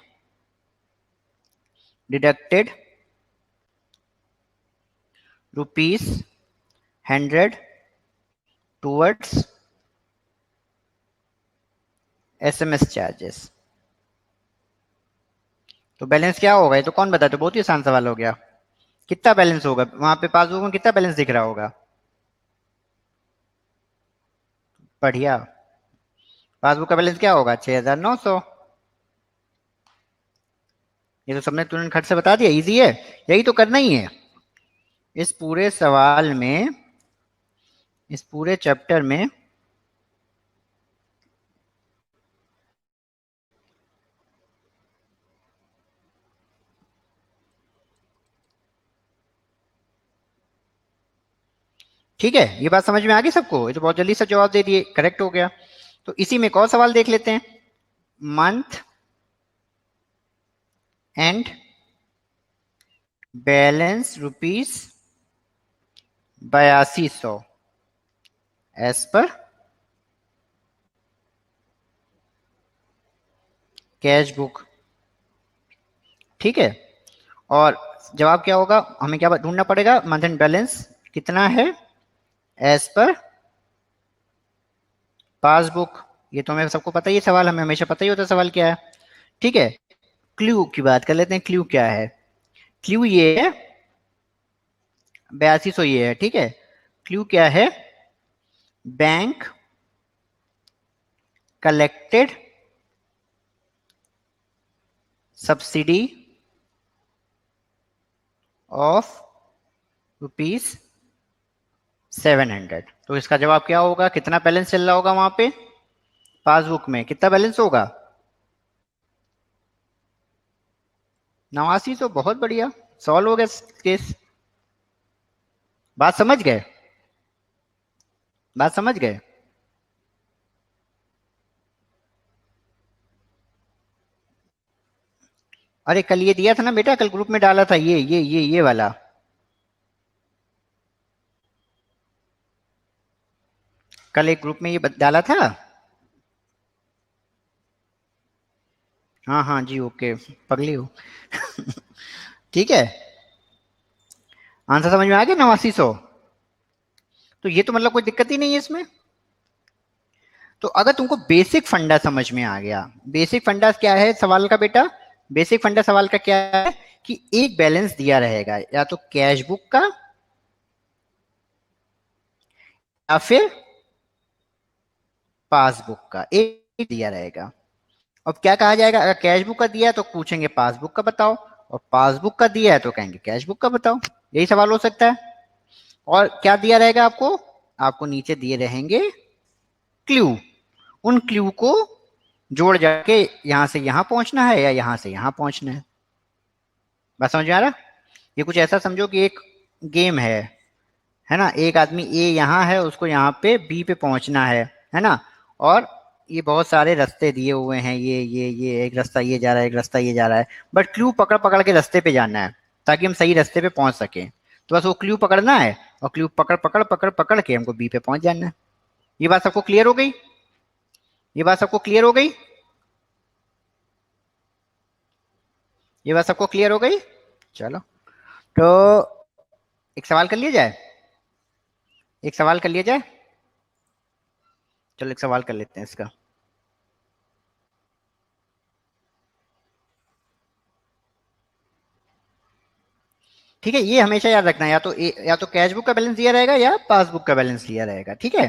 deducted ₹100 towards SMS charges. तो बैलेंस क्या होगा? ये तो कौन बताए? तो बहुत ही आसान सवाल हो गया। कितना बैलेंस होगा वहां पे? पासबुक में कितना बैलेंस दिख रहा होगा? बढ़िया। पासबुक का बैलेंस क्या होगा? 6,900। ये तो सबने तुरंत खट से बता दिया, इजी है। यही तो करना ही है इस पूरे सवाल में, इस पूरे चैप्टर में। ठीक है, ये बात समझ में आ गई सबको? ये तो बहुत जल्दी से जवाब दे दिए, करेक्ट हो गया। तो इसी में एक और सवाल देख लेते हैं। Month end balance ₹82,100 as per cash book. ठीक है। और जवाब क्या होगा? हमें क्या ढूंढना पड़ेगा? मंथ एंड बैलेंस कितना है एज पर पासबुक। ये तो हमें सबको पता ही है, सवाल हमें हमेशा पता ही होता है सवाल क्या है। ठीक है। क्लू की बात कर लेते हैं, क्लू क्या है? क्लू ये है 8200, ये है। ठीक है। क्लू क्या है? Bank collected subsidy of ₹700। तो इसका जवाब क्या होगा? कितना बैलेंस चल रहा होगा वहां पे? पासबुक में कितना बैलेंस होगा? 89। तो बहुत बढ़िया, सॉल्व हो गया केस। बात समझ गए? बात समझ गए? अरे कल ये दिया था ना बेटा, कल ग्रुप में डाला था, ये वाला। कल एक ग्रुप में ये डाला था। हाँ हाँ जी, ओके। पगली हो। ठीक है। आंसर समझ में आ गया? 8900। तो ये तो मतलब कोई दिक्कत ही नहीं है इसमें। तो अगर तुमको बेसिक फंडा समझ में आ गया, बेसिक फंडा क्या है सवाल का बेटा? बेसिक फंडा सवाल का क्या है कि एक बैलेंस दिया रहेगा, या तो कैश बुक का या फिर पासबुक का, एक दिया रहेगा। अब क्या कहा जाएगा? अगर कैश बुक का दिया है तो पूछेंगे पासबुक का बताओ, और पासबुक का दिया है तो कहेंगे कैश बुक का बताओ। यही सवाल हो सकता है। और क्या दिया रहेगा आपको? आपको नीचे दिए रहेंगे क्लू। उन क्लू को जोड़ जाके यहां से यहां पहुंचना है या यहां से यहां पहुंचना है। बात समझ में आ रहा? ये कुछ ऐसा समझो कि एक गेम है ना? एक आदमी ए यहाँ है, उसको यहाँ पे बी पे पहुंचना है ना? और ये बहुत सारे रास्ते दिए हुए हैं, ये एक रास्ता ये जा रहा है, एक रास्ता ये जा रहा है। बट क्लू पकड़ पकड़ के रास्ते पे जाना है ताकि हम सही रास्ते पे पहुंच सकें। तो बस वो क्लू पकड़ना है, और क्लू पकड़ पकड़ पकड़ पकड़ के हमको बी पे पहुंच जाना है। ये बात सबको क्लियर हो गई? ये बात सबको क्लियर हो गई? ये बात सबको क्लियर हो गई? चलो, तो एक सवाल कर लिया जाए। एक सवाल कर लिया जाए। चलो एक सवाल कर लेते हैं इसका। ठीक है, ये हमेशा याद रखना, या तो कैश बुक का बैलेंस दिया रहेगा या पासबुक का बैलेंस दिया रहेगा। ठीक है,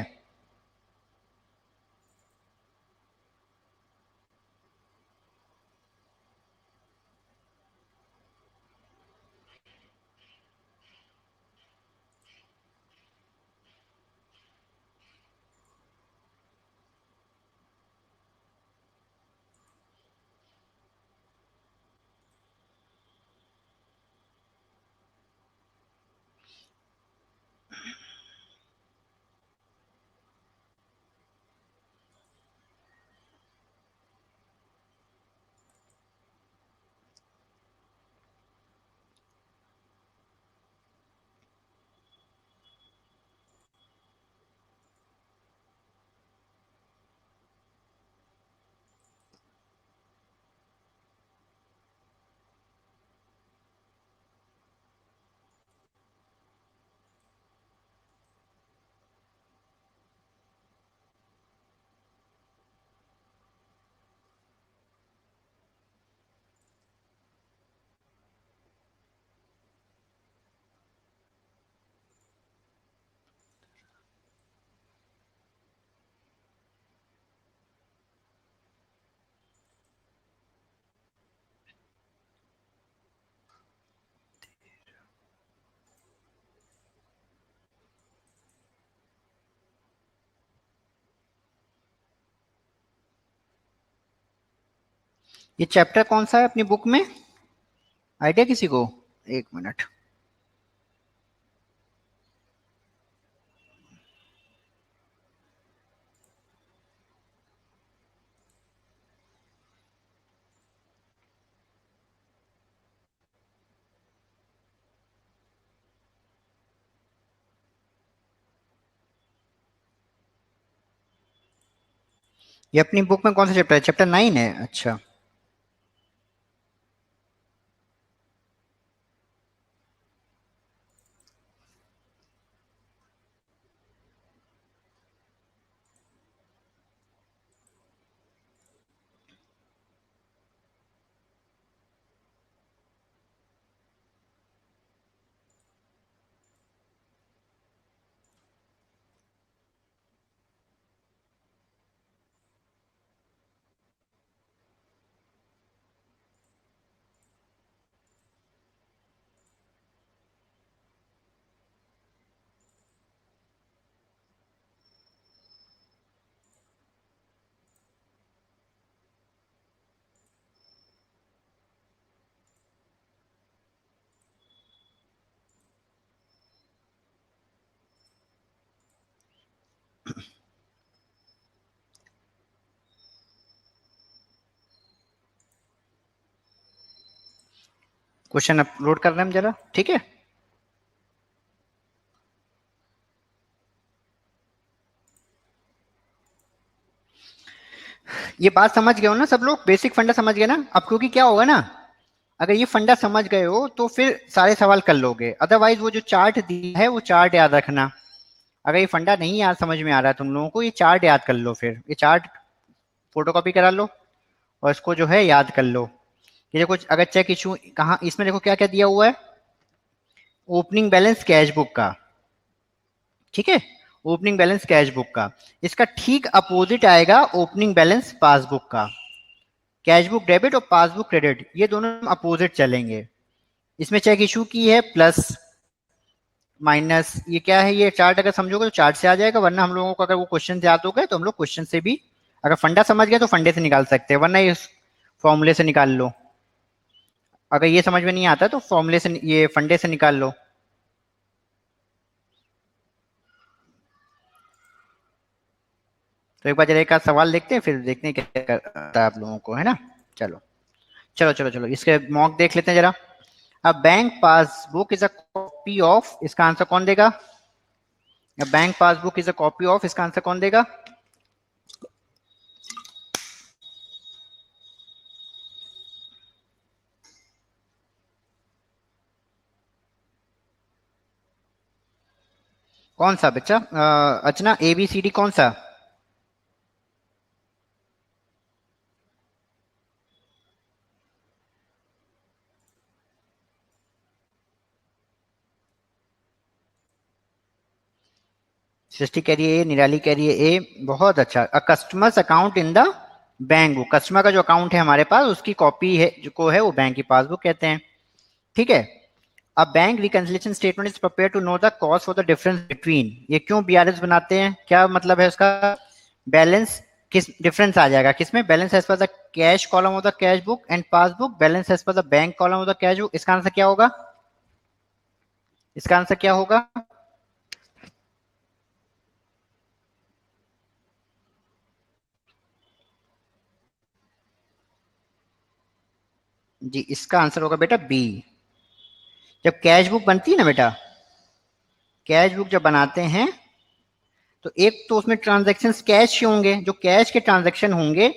ये चैप्टर कौन सा है अपनी बुक में, आइडिया किसी को? एक मिनट। ये अपनी बुक में कौन सा चैप्टर है? चैप्टर 9 है, अच्छा। क्वेश्चन अपलोड कर रहे हैं हम जरा, ठीक है। ये बात समझ गए हो ना सब लोग, बेसिक फंडा समझ गए ना? अब क्योंकि क्या होगा ना, अगर ये फंडा समझ गए हो तो फिर सारे सवाल कर लोगे, अदरवाइज वो जो चार्ट दिया है वो चार्ट याद रखना। अगर ये फंडा नहीं याद समझ में आ रहा है तुम लोगों को, ये चार्ट याद कर लो, फिर ये चार्ट फोटोकॉपी करा लो और इसको जो है याद कर लो। ये देखो, अगर चेक इशू कहाँ, इसमें देखो क्या क्या दिया हुआ है, ओपनिंग बैलेंस कैश बुक का, ठीक है, ओपनिंग बैलेंस कैश बुक का। इसका ठीक अपोजिट आएगा ओपनिंग बैलेंस पासबुक का। कैश बुक डेबिट और पासबुक क्रेडिट, ये दोनों अपोजिट चलेंगे। इसमें चेक इशू की है प्लस माइनस, ये क्या है, ये चार्ट अगर समझोगे तो चार्ट से आ जाएगा, वरना हम लोगों को अगर वो क्वेश्चन याद हो गए तो हम लोग क्वेश्चन से भी, अगर फंडा समझ गए तो फंडे से निकाल सकते हैं, वरना ये फॉर्मूले से निकाल लो। अगर ये समझ में नहीं आता तो फॉर्मूले से, ये फंडे से निकाल लो। तो एक बार जरा एक आध सवाल देखते हैं, फिर देखते हैं क्या करता है आप लोगों को, है ना। चलो चलो चलो चलो, इसके मॉक देख लेते हैं जरा। अब bank passbook is a copy of, इसका आंसर कौन देगा? Bank passbook is a copy of, इसका आंसर कौन देगा? कौन सा बच्चा? अर्चना, ए बी सी डी कौन सा? सृष्टि कह रही है ए, निराली कह रही है ए, बहुत अच्छा। A customer's account in the bank book, customer का जो अकाउंट है हमारे पास उसकी कॉपी है जो को है वो बैंक की पासबुक कहते हैं। ठीक है। A bank reconciliation statement is prepare to know the cause for the difference between, ये क्यों बीआरएस बनाते हैं, क्या मतलब है उसका, बैलेंस किस डिफरेंस आ जाएगा किसमें, balance as per the cash column of the cash book and passbook, balance as per the bank column of the cash book. इसका आंसर क्या होगा, इसका आंसर क्या होगा? जी इसका आंसर होगा बेटा बी। जब कैश बुक बनती है ना बेटा, कैश बुक जब बनाते हैं तो एक तो उसमें ट्रांजेक्शन कैश के होंगे, जो कैश के ट्रांजेक्शन होंगे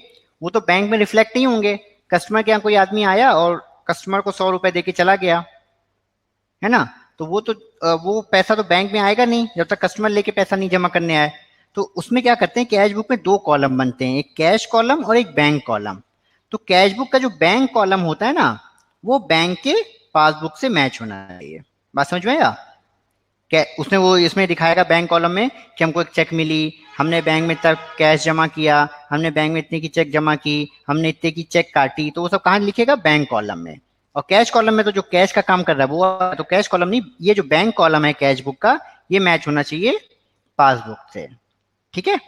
वो तो बैंक में रिफ्लेक्ट नहीं होंगे। कस्टमर के यहाँ कोई आदमी आया और कस्टमर को 100 रुपए दे के चला गया, है ना, तो वो तो वो पैसा तो बैंक में आएगा नहीं जब तक कस्टमर लेके पैसा नहीं जमा करने आए। तो उसमें क्या करते हैं, कैश बुक में दो कॉलम बनते हैं, एक कैश कॉलम और एक बैंक कॉलम। तो कैश बुक का जो बैंक कॉलम होता है ना वो बैंक के पासबुक से मैच होना चाहिए। बात समझ में आया? उसने वो इसमें दिखाएगा बैंक कॉलम में कि हमको एक चेक मिली, हमने बैंक में तक कैश जमा किया, हमने बैंक में इतने की चेक जमा की, हमने इतने की चेक काटी, तो वो सब कहाँ लिखेगा, बैंक कॉलम में। और कैश कॉलम में तो जो कैश का काम कर रहा है वो तो कैश कॉलम नहीं, ये जो बैंक कॉलम है कैश बुक का ये मैच होना चाहिए पासबुक से। ठीक है।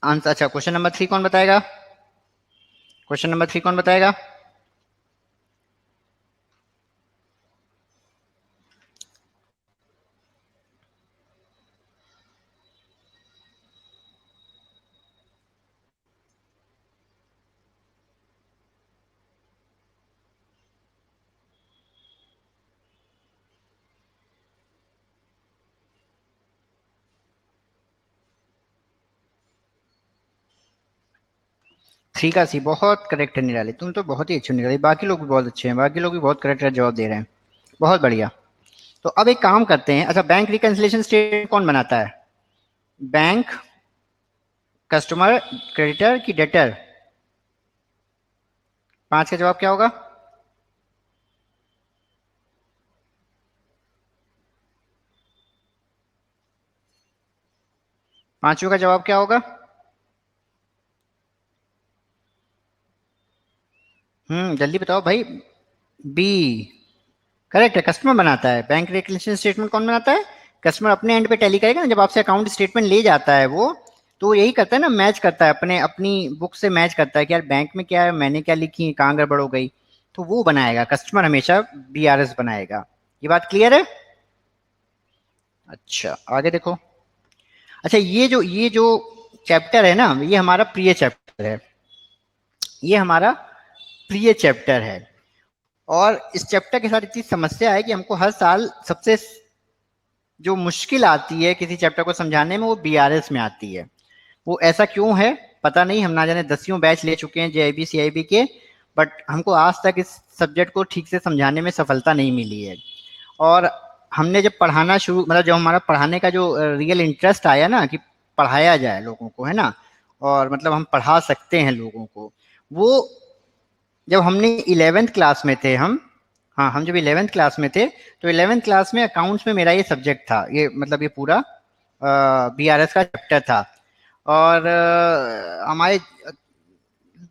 आंसर अच्छा, क्वेश्चन नंबर 3 कौन बताएगा, क्वेश्चन नंबर 3 कौन बताएगा? थ्री का सी बहुत करेक्ट है निराली, तुम तो बहुत ही अच्छे हो निराली, बाकी लोग भी बहुत अच्छे हैं, बाकी लोग भी बहुत करेक्ट जवाब दे रहे हैं, बहुत बढ़िया। तो अब एक काम करते हैं, अच्छा बैंक रिकंसिलिएशन स्टेटमेंट कौन बनाता है, बैंक, कस्टमर, क्रेडिटर की डेटर? 5 का जवाब क्या होगा? पांचों का जवाब क्या होगा? जल्दी बताओ भाई। बी करेक्ट है, कस्टमर बनाता है। बैंक रिकंसिलिएशन स्टेटमेंट कौन बनाता है, कस्टमर अपने एंड पे टैली करेगा ना, जब आपसे अकाउंट स्टेटमेंट ले जाता है वो यही करता है ना, मैच करता है अपने अपनी बुक से मैच करता है कि यार बैंक में क्या है, मैंने क्या लिखी, कहाँ गड़बड़ हो गई, तो वो बनाएगा कस्टमर, हमेशा बीआरएस बनाएगा। ये बात क्लियर है? अच्छा आगे देखो। अच्छा ये जो चैप्टर है ना ये हमारा प्रिय चैप्टर है, ये हमारा प्रिय चैप्टर है। और इस चैप्टर के साथ इतनी समस्या है कि हमको हर साल सबसे जो मुश्किल आती है किसी चैप्टर को समझाने में वो बीआरएस में आती है। वो ऐसा क्यों है पता नहीं, हम ना जाने 10वीं बैच ले चुके हैं जेआईबी सीआईबी के, बट हमको आज तक इस सब्जेक्ट को ठीक से समझाने में सफलता नहीं मिली है। और हमने जब पढ़ाना शुरू, मतलब जब हमारा पढ़ाने का जो रियल इंटरेस्ट आया ना कि पढ़ाया जाए लोगों को, है ना, और मतलब हम पढ़ा सकते हैं लोगों को, वो जब हमने 11th क्लास में थे हम, हाँ हम जब 11th क्लास में थे तो 11th क्लास में अकाउंट्स में मेरा ये सब्जेक्ट था, ये मतलब ये पूरा बीआरएस का चैप्टर था। और हमारे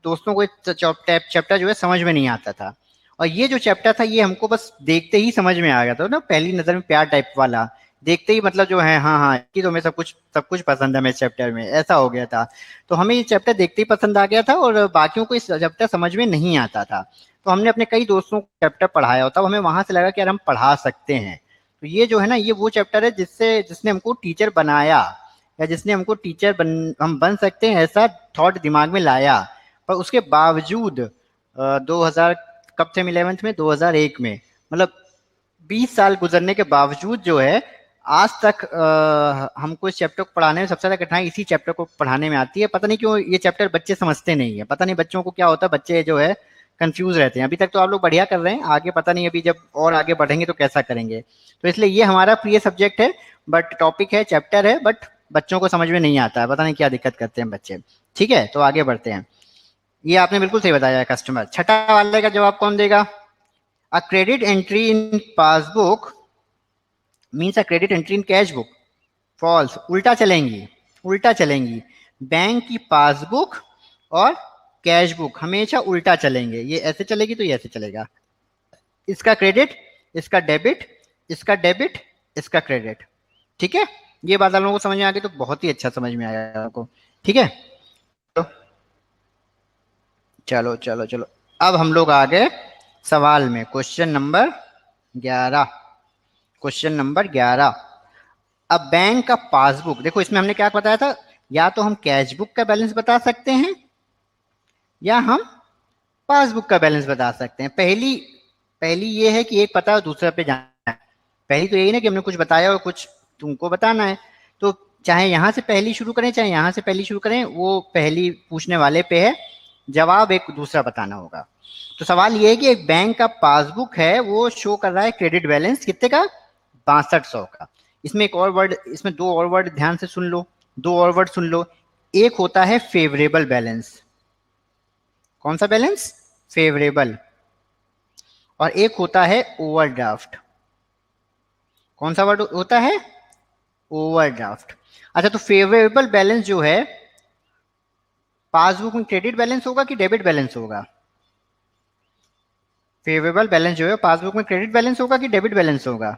दोस्तों को चैप्टर जो है समझ में नहीं आता था। और ये जो चैप्टर था ये हमको बस देखते ही समझ में आ गया था ना, पहली नजर में प्यार टाइप वाला, देखते ही मतलब जो है हाँ हाँ कि तो मैं सब कुछ पसंद है मैं चैप्टर में, ऐसा हो गया था। तो हमें ये चैप्टर देखते ही पसंद आ गया था और बाकियों को इस चैप्टर समझ में नहीं आता था। तो हमने अपने कई दोस्तों को चैप्टर पढ़ाया, तब हमें वहां से लगा कि यार हम पढ़ा सकते हैं। तो ये जो है ना ये वो चैप्टर है जिसने हमको टीचर बनाया, या जिसने हमको हम बन सकते हैं ऐसा थॉट दिमाग में लाया। पर उसके बावजूद 2000 कब थे 11th में, 2001 में, मतलब 20 साल गुजरने के बावजूद जो है आज तक हमको इस चैप्टर को पढ़ाने में सबसे ज्यादा कठिनाई इसी चैप्टर को पढ़ाने में आती है। पता नहीं क्यों ये चैप्टर बच्चे समझते नहीं है, पता नहीं बच्चों को क्या होता है, बच्चे जो है कंफ्यूज रहते हैं। अभी तक तो आप लोग बढ़िया कर रहे हैं, आगे पता नहीं अभी जब और आगे बढ़ेंगे तो कैसा करेंगे। तो इसलिए ये हमारा प्रिय सब्जेक्ट है, बट टॉपिक है, चैप्टर है, बट बच्चों को समझ में नहीं आता है, पता नहीं क्या दिक्कत करते हैं बच्चे। ठीक है तो आगे बढ़ते हैं। ये आपने बिल्कुल सही बताया कस्टमर। छठा वाले का जवाब कौन देगा? A credit entry in passbook means a credit entry in cash book. False, उल्टा चलेंगी, उल्टा चलेंगी। बैंक की पासबुक और कैश बुक हमेशा उल्टा चलेंगे। ये ऐसे चलेगी तो ये ऐसे चलेगा। इसका क्रेडिट, इसका डेबिट, इसका डेबिट, इसका क्रेडिट। ठीक है, ये बात आप लोगों को समझ में आ गई तो बहुत ही अच्छा समझ में आया आपको। ठीक है, तो चलो चलो चलो, अब हम लोग आ गए सवाल में। Question number 11। Question number 11। अब बैंक का पासबुक, देखो इसमें हमने क्या बताया था, या तो हम कैश बुक का बैलेंस बता सकते हैं या हम पासबुक का बैलेंस बता सकते हैं। पहली पहली ये है कि एक पता है दूसरा पे जाना है। पहली तो यही ना कि हमने कुछ बताया और कुछ तुमको बताना है। तो चाहे यहां से पहली शुरू करें चाहे यहां से पहली शुरू करें, वो पहली पूछने वाले पे है, जवाब एक दूसरा बताना होगा। तो सवाल ये है कि एक बैंक का पासबुक है, वो शो कर रहा है क्रेडिट बैलेंस कितने का, 6200 का। इसमें एक और वर्ड, इसमें दो और वर्ड ध्यान से सुन लो, दो और वर्ड सुन लो। एक होता है फेवरेबल बैलेंस। कौन सा बैलेंस, फेवरेबल। और एक होता है ओवरड्राफ्ट। कौन सा वर्ड होता है, ओवरड्राफ्ट। अच्छा, तो फेवरेबल बैलेंस जो है पासबुक में क्रेडिट बैलेंस होगा कि डेबिट बैलेंस होगा। फेवरेबल बैलेंस जो है पासबुक में क्रेडिट बैलेंस होगा कि डेबिट बैलेंस होगा।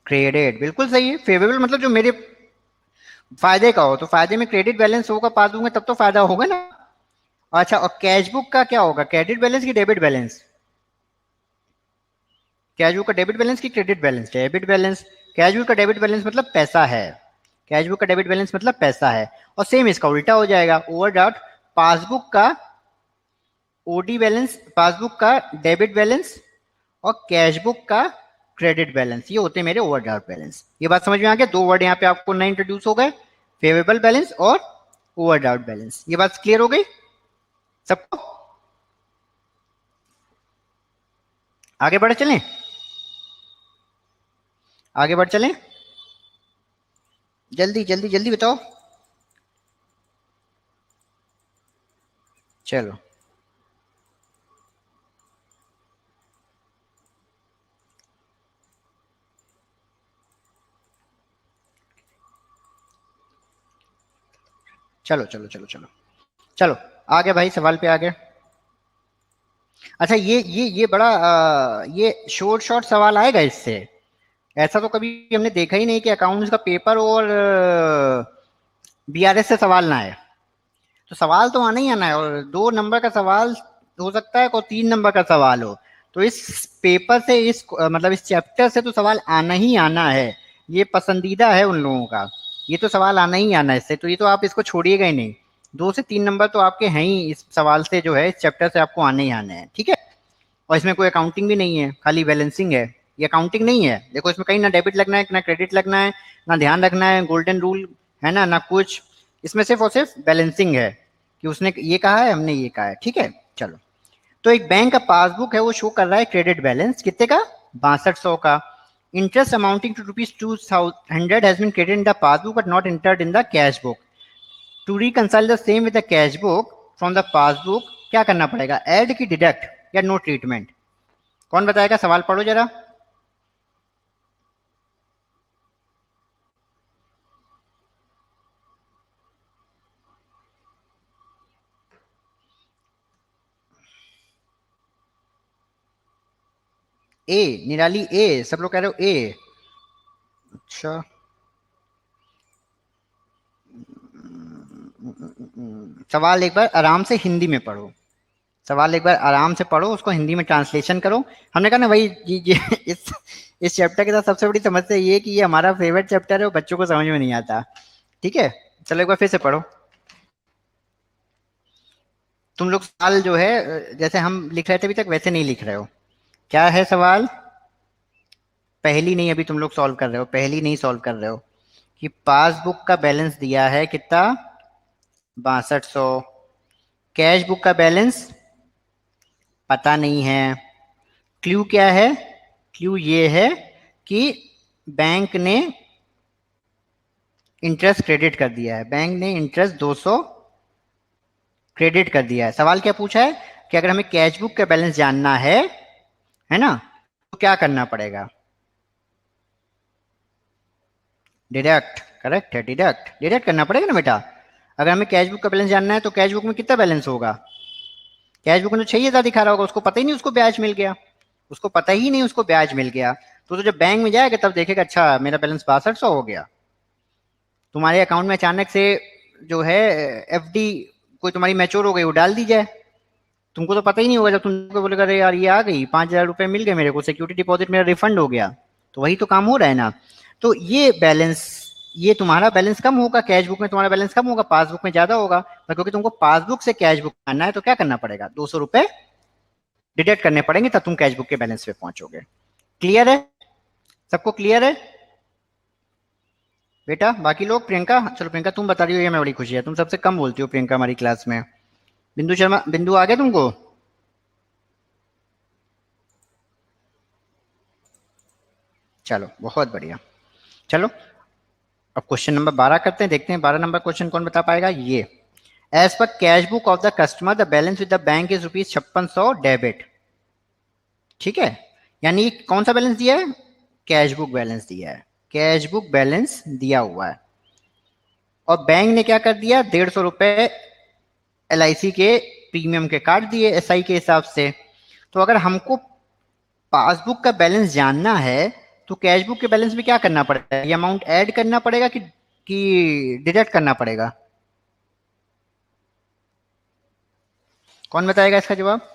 क्रेडिट, बिल्कुल सही है। फेवरेबल मतलब जो मेरे फायदे का हो, तो फायदे में क्रेडिट बैलेंस होगा पासबुक में, तब तो फायदा होगा ना। अच्छा, और कैश बुक का क्या होगा, क्रेडिट बैलेंस की डेबिट बैलेंस। कैश बुक का डेबिट बैलेंस की credit balance, debit balance. Cash book का डेबिट बैलेंस मतलब पैसा है, कैश बुक का डेबिट बैलेंस मतलब पैसा है। और सेम इसका उल्टा हो जाएगा, ओवरड्राफ्ट। पासबुक का ओडी बैलेंस, पासबुक का डेबिट बैलेंस और कैश बुक का क्रेडिट बैलेंस, ये होते हैं मेरे ओवरड्राफ्ट बैलेंस। ये बात समझ में आ गया, दो वर्ड यहाँ पे आपको नए इंट्रोड्यूस हो गए, फेवरेबल बैलेंस और ओवरड्राफ्ट बैलेंस। ये बात क्लियर हो गई सबको। आगे बढ़ चलें, आगे बढ़ चलें, जल्दी जल्दी जल्दी बताओ। चलो, चलो चलो चलो चलो चलो, आगे भाई, सवाल पे आगे। अच्छा, ये बड़ा ये शॉर्ट शॉर्ट सवाल आएगा इससे। ऐसा तो कभी हमने देखा ही नहीं कि अकाउंट्स का पेपर और बीआरएस से सवाल ना आए। तो सवाल तो आना ही आना है, और 2 नंबर का सवाल हो सकता है और 3 नंबर का सवाल हो। तो इस पेपर से, इस मतलब इस चैप्टर से तो सवाल आना ही आना है। ये पसंदीदा है उन लोगों का, ये तो सवाल आना ही आना है इससे, तो ये तो आप इसको छोड़िएगा ही नहीं। 2 से 3 नंबर तो आपके हैं ही इस सवाल से, जो है इस चैप्टर से आपको आने ही आने हैं। ठीक है, और इसमें कोई अकाउंटिंग भी नहीं है, खाली बैलेंसिंग है। ये अकाउंटिंग नहीं है, देखो इसमें कहीं ना डेबिट लगना है ना क्रेडिट लगना है, ना ध्यान रखना है गोल्डन रूल, है ना कुछ। इसमें सिर्फ और सिर्फ बैलेंसिंग है, कि उसने ये कहा है हमने ये कहा है। ठीक है, चलो। तो एक बैंक का पासबुक है, वो शो कर रहा है क्रेडिट बैलेंस कितने का, 6200 का। Interest amounting to ₹200 has been credited in the passbook but not entered in the cash book. To reconcile the same with the cash book from the passbook, क्या करना पड़ेगा, ऐड की डिडक्ट या no treatment. कौन बताएगा, सवाल पढ़ो जरा। ए, निराली ए, सब लोग कह रहे हो ए। अच्छा, सवाल एक बार आराम से हिंदी में पढ़ो, सवाल एक बार आराम से पढ़ो, उसको हिंदी में ट्रांसलेशन करो। हमने कहा ना भाई, ये इस चैप्टर के साथ सबसे बड़ी समस्या ये है कि ये हमारा फेवरेट चैप्टर है और बच्चों को समझ में नहीं आता। ठीक है, चलो एक बार फिर से पढ़ो। तुम लोग सवाल जो है जैसे हम लिख रहे थे अभी तक वैसे नहीं लिख रहे हो। क्या है सवाल, पहली नहीं अभी तुम लोग सॉल्व कर रहे हो, पहली नहीं सॉल्व कर रहे हो, कि पासबुक का बैलेंस दिया है कितना, 6200। कैश बुक का बैलेंस पता नहीं है। क्लू क्या है, क्लू ये है कि बैंक ने इंटरेस्ट क्रेडिट कर दिया है, बैंक ने इंटरेस्ट 200 क्रेडिट कर दिया है। सवाल क्या पूछा है कि अगर हमें कैश बुक का बैलेंस जानना है है ना? तो क्या करना पड़ेगा? डिडक्ट, करेक्ट है, डिडक्ट, डिडक्ट करना पड़ेगा ना बेटा। अगर हमें कैश बुक का बैलेंस जानना है तो कैश बुक में कितना बैलेंस होगा? कैश बुक में तो 6,000 दिखा रहा होगा, उसको पता ही नहीं उसको ब्याज मिल गया, उसको पता ही नहीं उसको ब्याज मिल गया। तो जब बैंक में जाएगा तब देखेगा अच्छा मेरा बैलेंस 6200 हो गया। तुम्हारे अकाउंट में अचानक से जो है एफडी कोई तुम्हारी मैच्योर हो गई, वो डाल दी जाए, तुमको तो पता ही नहीं होगा। जब तुमको बोलेगा अरे यार ये आ गई 5,000 रुपये मिल गए मेरे को, सिक्योरिटी डिपॉजिट मेरा रिफंड हो गया, तो वही तो काम हो रहा है ना। तो ये बैलेंस, ये तुम्हारा बैलेंस कम होगा, कैश बुक में तुम्हारा बैलेंस कम होगा, पासबुक में ज्यादा होगा। पर क्योंकि तुमको पासबुक से कैश बुक करना है तो क्या करना पड़ेगा? 200 रुपए डिडक्ट करने पड़ेंगे, तब तुम कैश बुक के बैलेंस पे पहुंचोगे। क्लियर है? सबको क्लियर है बेटा? बाकी लोग, प्रियंका, चलो प्रियंका तुम बता रही हो, ये मैं बड़ी खुशी है, तुम सबसे कम बोलती हो प्रियंका हमारी क्लास में। बिंदु शर्मा, बिंदु आ गया तुमको? चलो बहुत बढ़िया। चलो अब क्वेश्चन नंबर 12 करते हैं, देखते हैं 12 नंबर क्वेश्चन कौन बता पाएगा। ये, as per cash book of the customer the balance with the bank is ₹5600 debit. ठीक है, यानी कौन सा बैलेंस दिया है? कैश बुक बैलेंस दिया है, कैश बुक बैलेंस दिया हुआ है, और बैंक ने क्या कर दिया? ₹150 LIC के प्रीमियम के काट दिए SI के हिसाब से। तो अगर हमको पासबुक का बैलेंस जानना है तो कैश बुक के बैलेंस में क्या करना पड़ेगा? ये अमाउंट ऐड करना पड़ेगा कि डिडक्ट करना पड़ेगा? कौन बताएगा इसका जवाब?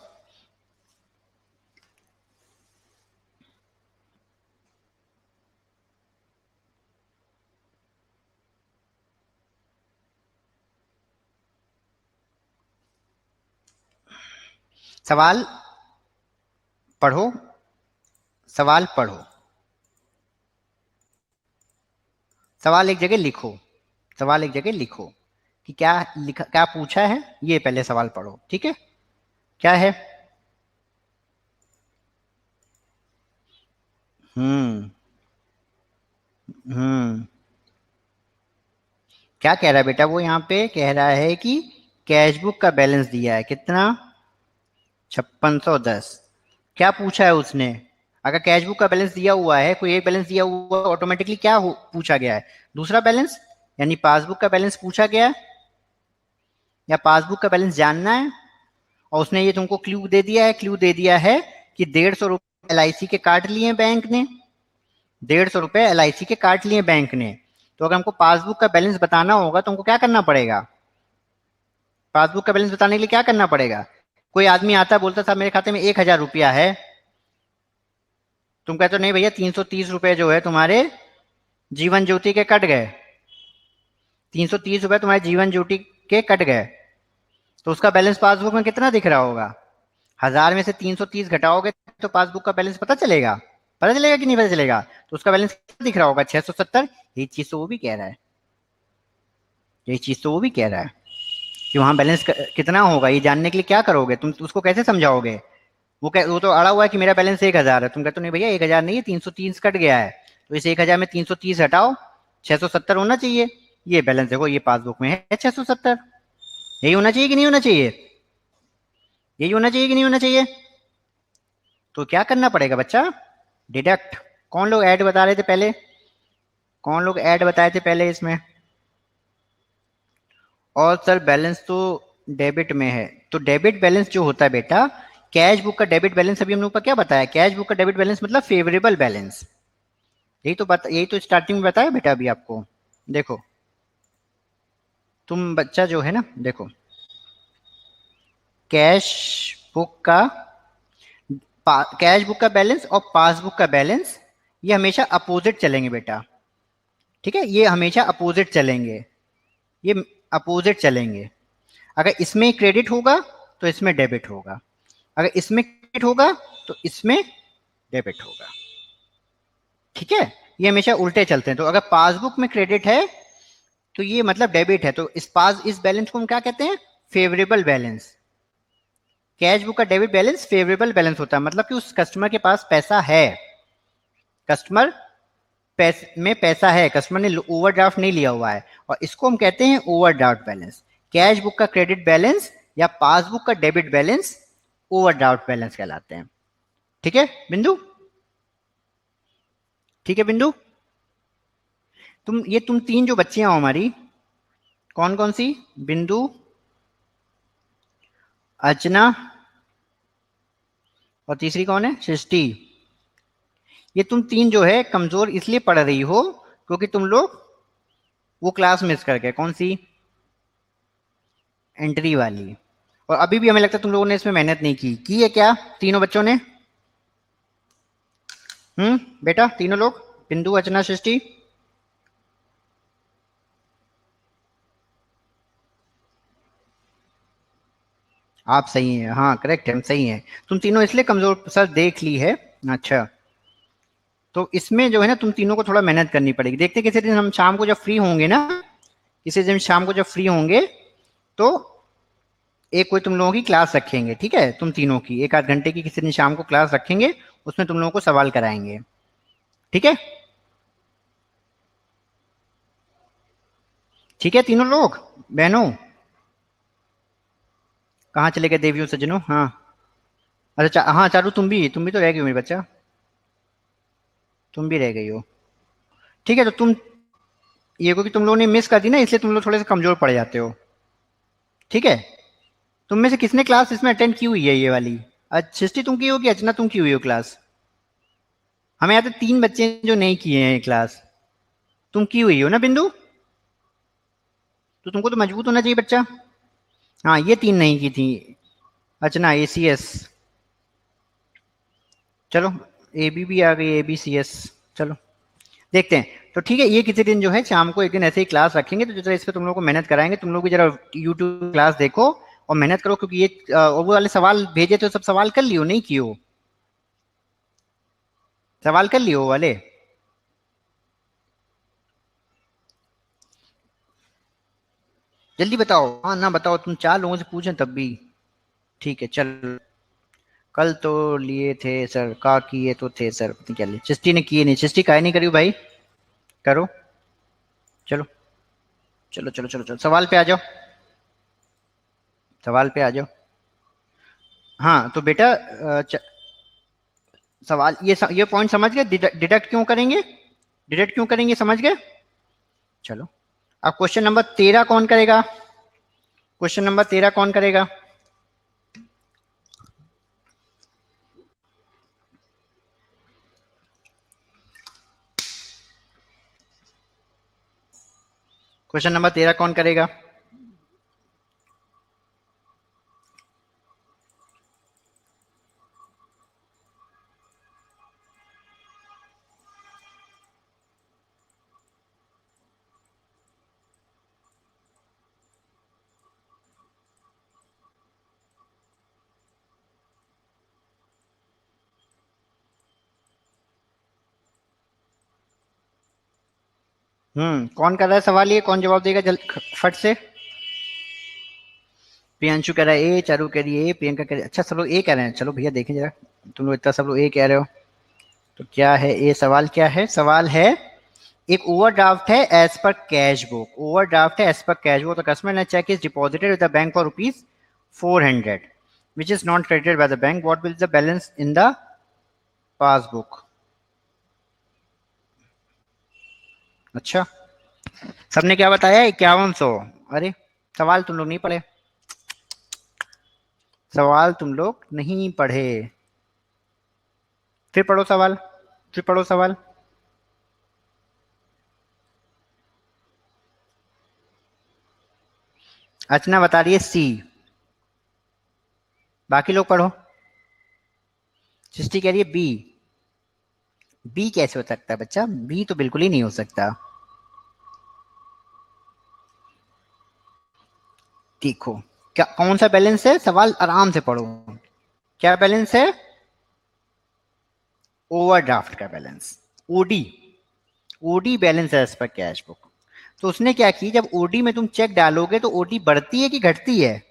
सवाल पढ़ो, सवाल पढ़ो, सवाल एक जगह लिखो, सवाल एक जगह लिखो कि क्या लिखा, क्या पूछा है, ये पहले सवाल पढ़ो, ठीक है? क्या है? हम्म हम्म क्या कह रहा है बेटा? वो यहाँ पे कह रहा है कि कैश बुक का बैलेंस दिया है कितना? 5610। क्या पूछा है उसने? अगर कैश बुक का बैलेंस दिया हुआ है, कोई एक बैलेंस दिया हुआ, ऑटोमेटिकली क्या पूछा गया है? दूसरा बैलेंस, यानी पासबुक का बैलेंस पूछा गया है, या पासबुक का बैलेंस जानना है। और उसने ये तुमको क्लू दे दिया है, क्लू दे दिया है कि 150 रुपए LIC के काट लिए बैंक ने, 150 रुपए LIC के काट लिए बैंक ने। तो अगर हमको पासबुक का बैलेंस बताना होगा तो हमको क्या करना पड़ेगा? पासबुक का बैलेंस बताने के लिए क्या करना पड़ेगा? कोई आदमी आता बोलता था मेरे खाते में 1,000 रुपया है, तुम कहते हो नहीं भैया 330 रुपए जो है तुम्हारे जीवन ज्योति के कट गए, 330 रुपए तुम्हारे जीवन ज्योति के कट गए, तो उसका बैलेंस पासबुक में कितना दिख रहा होगा? 1000 में से 330 घटाओगे तो पासबुक का बैलेंस पता चलेगा? पता चलेगा कि नहीं पता चलेगा? तो उसका बैलेंस कितना दिख रहा होगा? 670। यही चीज तो वो भी कह रहा है, यही चीज तो वो भी कह रहा है कि वहां बैलेंस कितना होगा ये जानने के लिए क्या करोगे तुम? उसको कैसे समझाओगे? वो तो अड़ा हुआ है कि मेरा बैलेंस 1,000 है, तुम कहते हो नहीं भैया 1,000 नहीं है, 330 कट गया है, तो इस 1,000 में 330 हटाओ, 670 होना चाहिए। ये बैलेंस देखो, ये पासबुक में है 670। यही होना चाहिए कि नहीं होना चाहिए? यही होना चाहिए कि नहीं होना चाहिए? तो क्या करना पड़ेगा बच्चा? डिडक्ट। कौन लोग ऐड बता रहे थे पहले? कौन लोग ऐड बताए थे पहले इसमें? और सर बैलेंस तो डेबिट में है, तो डेबिट बैलेंस जो होता है बेटा, कैश बुक का डेबिट बैलेंस, अभी हम लोग का क्या बताया? कैश बुक का डेबिट बैलेंस मतलब फेवरेबल बैलेंस। यही तो स्टार्टिंग में बताया बेटा अभी आपको। देखो तुम बच्चा जो है ना, देखो कैश बुक का कैश बुक का बैलेंस और पासबुक का बैलेंस ये हमेशा अपोजिट चलेंगे बेटा, ठीक है? ये हमेशा अपोजिट चलेंगे, ये अपोजिट चलेंगे। अगर इसमें क्रेडिट होगा तो इसमें डेबिट होगा, अगर इसमें क्रेडिट होगा तो इसमें डेबिट होगा, ठीक है? ये हमेशा उल्टे चलते हैं। तो अगर पासबुक में क्रेडिट है तो ये मतलब डेबिट है, तो इस बैलेंस को हम क्या कहते हैं? Favourable balance. कैश बुक का डेबिट बैलेंस फेवरेबल बैलेंस होता है, मतलब कि उस कस्टमर के पास पैसा है, कस्टमर में पैसा है, कस्टमर ने ओवरड्राफ्ट नहीं लिया हुआ है, और इसको हम कहते हैं ओवरड्राफ्ट बैलेंस। कैश बुक का क्रेडिट बैलेंस या पासबुक का डेबिट बैलेंस ओवरड्राफ्ट बैलेंस कहलाते हैं। ठीक है बिंदु, ठीक है बिंदु। तुम तीन जो बच्चियां हो हमारी, कौन कौन सी? बिंदु, अर्चना, और तीसरी कौन है? सृष्टि। ये तुम तीन जो है कमजोर इसलिए पढ़ रही हो क्योंकि तुम लोग वो क्लास मिस कर गए। कौन सी? एंट्री वाली। और अभी भी हमें लगता है तुम लोगों ने इसमें मेहनत नहीं की है क्या तीनों बच्चों ने? बेटा तीनों लोग, बिंदु, अर्चना, सृष्टि। आप सही हैं, हाँ करेक्ट है, हम सही हैं। तुम तीनों इसलिए कमजोर सर देख ली है। अच्छा, तो इसमें जो है ना तुम तीनों को थोड़ा मेहनत करनी पड़ेगी। देखते हैं किसी दिन हम शाम को जब फ्री होंगे ना, किसी दिन शाम को जब फ्री होंगे तो एक कोई तुम लोगों की क्लास रखेंगे, ठीक है? तुम तीनों की एक आध घंटे की किसी दिन शाम को क्लास रखेंगे, उसमें तुम लोगों को सवाल कराएंगे, ठीक है? ठीक है तीनों लोग, बहनों। कहाँ चले गए देवियों सज्जनों? हाँ, अच्छा हाँ चारू, तुम भी तो रह गई हो मेरी बच्चा, तुम भी रह गई हो। ठीक है, तो ये क्योंकि तुम लोगों ने मिस कर दी ना, इसलिए तुम लोग थोड़े से कमजोर पड़ जाते हो, ठीक है? तुम में से किसने क्लास इसमें अटेंड की हुई है ये वाली? अच्छा सृष्टि तुम की हो कि अर्चना तुम की हुई हो क्लास? हमें यहाँ तो तीन बच्चे हैं जो नहीं किए हैं क्लास। तुम की हुई हो ना बिंदु? तो तुमको तो मजबूत होना चाहिए बच्चा। हाँ ये तीन नहीं की थी। अर्चना ACS। चलो, AB भी आ गई, ABCS। चलो देखते हैं। तो ठीक है, ये किसी दिन जो है शाम को एक दिन ऐसे ही क्लास रखेंगे, तो जरा इस पे तुम लोग को मेहनत कराएंगे। तुम लोग भी जरा यूट्यूब क्लास देखो और मेहनत करो, क्योंकि ये वो वाले सवाल भेजे तो सब सवाल कर लियो नहीं कियो? सवाल कर लियो वो वाले? जल्दी बताओ, हाँ ना बताओ, तुम चार लोगों से पूछें तब भी। ठीक है चल, कल तो लिए थे सर, का किए तो थे सर, पता नहीं क्या लिए। सृष्टि ने किए नहीं, सृष्टि काहे नहीं करी भाई? करो। चलो चलो चलो चलो चलो, सवाल पे आ जाओ, सवाल पे आ जाओ। हाँ तो बेटा सवाल ये पॉइंट समझ गए? डिडक्ट क्यों करेंगे, डिडक्ट क्यों करेंगे, समझ गए? चलो, अब क्वेश्चन नंबर 13 कौन करेगा? क्वेश्चन नंबर 13 कौन करेगा? क्वेश्चन नंबर 13 कौन करेगा? कौन कर रहा है सवाल? ये कौन जवाब देगा फट से? प्रियांशु कह रहा है ए, चारू कह रही है ए, प्रियंका कह रही है, अच्छा सब लोग ए कह रहे हैं। चलो भैया देखें जरा, तुम लोग इतना सब लोग ए कह रहे हो, तो क्या है ए? सवाल क्या है? सवाल है एक ओवरड्राफ्ट है as per cash book, overdraft है as per cash book, the customer ने cheque is deposited with the bank for ₹400 which is not credited by the bank, what will the balance in the passbook? अच्छा, सबने क्या बताया? 5100। अरे सवाल तुम लोग नहीं पढ़े, सवाल तुम लोग नहीं पढ़े। फिर पढ़ो सवाल, फिर पढ़ो सवाल। अर्चना बता रही है सी, बाकी लोग पढ़ो। सृष्टि कह रही है बी। बी कैसे हो सकता है बच्चा? बी तो बिल्कुल ही नहीं हो सकता। देखो क्या कौन सा बैलेंस है, सवाल आराम से पढ़ो। क्या बैलेंस है? ओवरड्राफ्ट का बैलेंस, ओडी। ओडी बैलेंस है एज पर कैश बुक। तो उसने क्या की, जब ओडी में तुम चेक डालोगे तो ओडी बढ़ती है कि घटती है?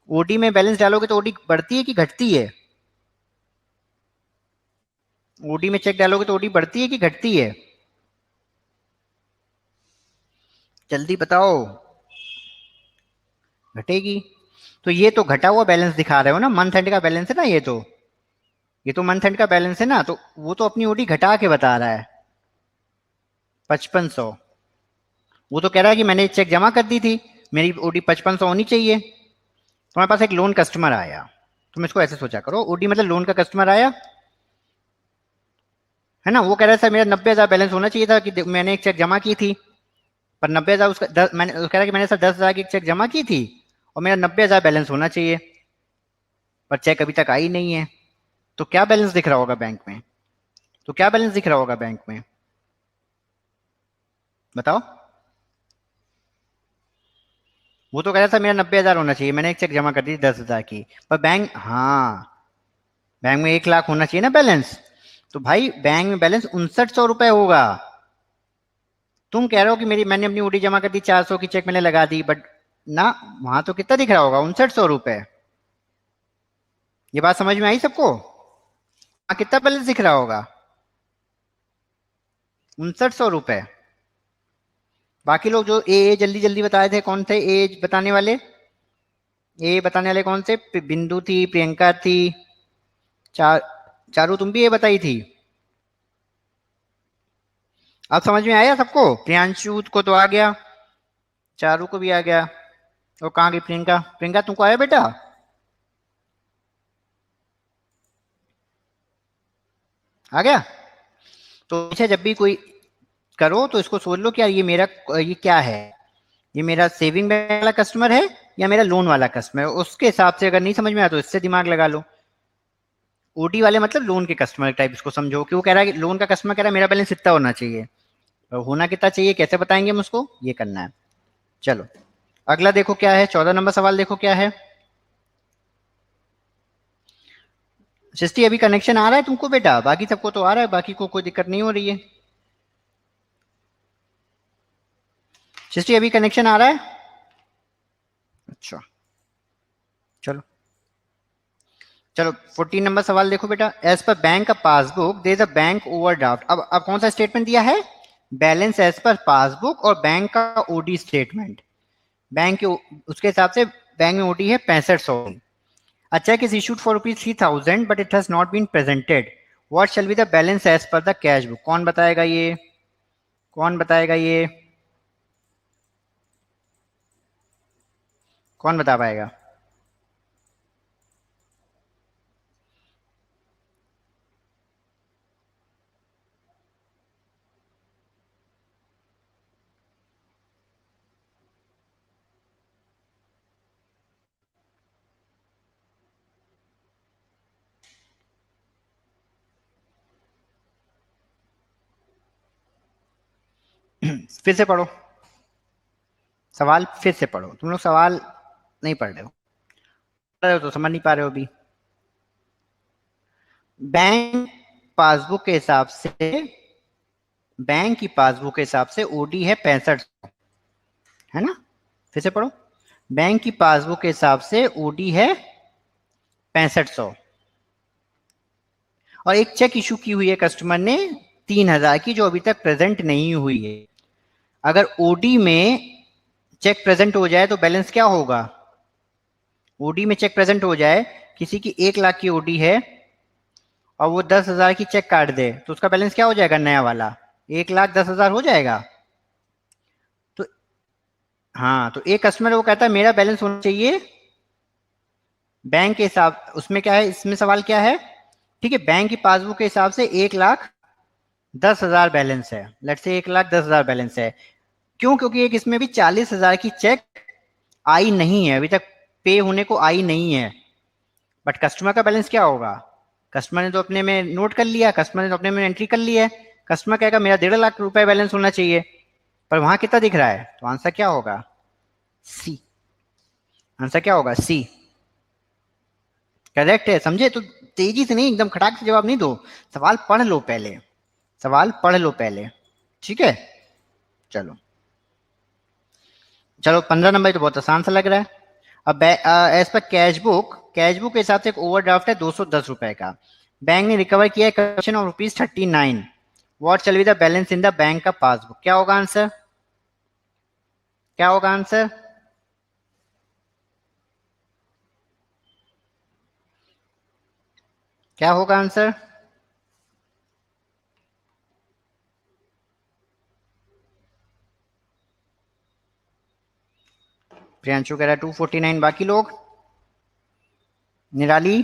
ओडी में बैलेंस डालोगे तो ओडी बढ़ती है कि घटती है? ओडी में चेक डालोगे तो ओडी बढ़ती है कि घटती है? जल्दी बताओ। घटेगी। तो ये तो घटा हुआ बैलेंस दिखा रहे हो ना, मंथ एंड का बैलेंस है ना ये तो। ये तो मंथ एंड का बैलेंस है ना, तो वो तो अपनी ओडी घटा के बता रहा है 5500। वो तो कह रहा है कि मैंने चेक जमा कर दी थी, मेरी ओडी 5500 होनी चाहिए। तुम्हारे पास एक लोन कस्टमर आया, तुम इसको ऐसे सोचा करो, ओडी मतलब लोन का कस्टमर आया है ना, वो कह रहा है सर मेरा 90,000 बैलेंस होना चाहिए था, कि मैंने एक चेक जमा की थी, पर 90,000 उसका मैंने, वो कह रहा है कि मैंने सर 10,000 की एक चेक जमा की थी और मेरा 90,000 बैलेंस होना चाहिए, पर चेक अभी तक आई नहीं है। तो क्या बैलेंस दिख रहा होगा बैंक में? तो क्या बैलेंस दिख रहा होगा बैंक में, बताओ? वो तो कह रहा था मेरा 90,000 होना चाहिए, मैंने एक चेक जमा कर दी 10,000 की, पर बैंक, हाँ, बैंक में 1 लाख होना चाहिए ना बैलेंस। तो भाई बैंक में बैलेंस 6,900 रुपए होगा। तुम कह रहे हो कि मेरी, मैंने अपनी ओडी जमा कर दी, 400 की चेक मैंने लगा दी, बट ना, वहां तो कितना दिख रहा होगा? 6,900 रुपए। ये बात समझ में आई सबको? हाँ, कितना बैलेंस दिख रहा होगा? 6,900 रुपए। बाकी लोग जो ए जल्दी जल्दी बताए थे, कौन थे ए बताने वाले? ए बताने वाले कौन थे? बिंदु थी, प्रियंका थी, चार, चारू तुम भी ये बताई थी। अब समझ में आया सबको? प्रियांशु को तो आ गया, चारू को भी आ गया, और कहाँ गई प्रियंका? प्रियंका तुमको आया बेटा? आ गया? तो अच्छा, जब भी कोई करो तो इसको सोच लो कि यार ये मेरा, ये क्या है, ये मेरा सेविंग बैंक वाला कस्टमर है या मेरा लोन वाला कस्टमर है, उसके हिसाब से अगर नहीं समझ में आया तो इससे दिमाग लगा लो। ओडी वाले मतलब लोन के कस्टमर टाइप इसको समझो, कि वो कह रहा है कि लोन का कस्टमर कह रहा है मेरा बैलेंस इतना होना चाहिए, और होना कितना चाहिए कैसे बताएंगे हम उसको, ये करना है। चलो अगला देखो क्या है, 14 नंबर सवाल देखो क्या है। सृष्टि अभी कनेक्शन आ रहा है तुमको बेटा? बाकी सबको तो आ रहा है, बाकी को कोई दिक्कत नहीं हो रही है। सृष्टि अभी कनेक्शन आ रहा है? अच्छा, चलो चलो 14 नंबर सवाल देखो बेटा। एज पर बैंक का passbook there is a bank overdraft. अब कौन सा स्टेटमेंट दिया है? बैलेंस एज पर पासबुक और बैंक का ओडी स्टेटमेंट। बैंक के उसके हिसाब से बैंक में ओडी है 6500। A check is issued for rupees 3,000 but it has not been presented. What shall be the balance as per the cash book? कौन बताएगा ये? कौन बताएगा ये? कौन बता पाएगा? फिर से पढ़ो सवाल, फिर से पढ़ो। तुम लोग सवाल नहीं पढ़ रहे हो, पढ़ रहे हो तो समझ नहीं पा रहे हो अभी। बैंक पासबुक के हिसाब से, बैंक की पासबुक के हिसाब से ओडी है 6500, है ना? फिर से पढ़ो। बैंक की पासबुक के हिसाब से ओडी है 6500, और एक चेक इशू की हुई है कस्टमर ने 3,000 की, जो अभी तक प्रेजेंट नहीं हुई है। अगर ओडी में चेक प्रेजेंट हो जाए तो बैलेंस क्या होगा? ओडी में चेक प्रेजेंट हो जाए, किसी की 1 लाख की ओडी है और वो 10,000 की चेक काट दे, तो उसका बैलेंस क्या हो जाएगा नया वाला? 1,10,000 हो जाएगा। तो हाँ, तो एक कस्टमर वो कहता है मेरा बैलेंस होना चाहिए बैंक के हिसाब, उसमें क्या है, इसमें सवाल क्या है? ठीक है, बैंक की पासबुक के हिसाब से 1,10,000 बैलेंस है, लेट्स से 1,10,000 बैलेंस है। क्यों? क्योंकि एक इसमें भी 40,000 की चेक आई नहीं है, अभी तक पे होने को आई नहीं है। बट कस्टमर का बैलेंस क्या होगा? कस्टमर ने तो अपने में नोट कर लिया, कस्टमर ने तो अपने में एंट्री कर लिया है, कस्टमर कहेगा मेरा 1.5 लाख रुपए बैलेंस होना चाहिए, पर वहां कितना दिख रहा है? तो आंसर क्या होगा? सी। आंसर क्या होगा? सी। करेक्ट है, समझे? तो तेजी से नहीं, एकदम खटाक से जवाब नहीं दो, सवाल पढ़ लो पहले, सवाल पढ़ लो पहले, ठीक है? चलो चलो 15 नंबर तो बहुत आसान सा लग रहा है। अब एज पर कैश बुक के हिसाब से एक ओवरड्राफ्ट है 210 रुपए का, बैंक ने रिकवर किया है collection of ₹39। What shall be the balance in the bank का पासबुक? क्या होगा आंसर? क्या होगा आंसर? क्या होगा आंसर? प्रियांशु कह रहा है 249, बाकी लोग? निराली,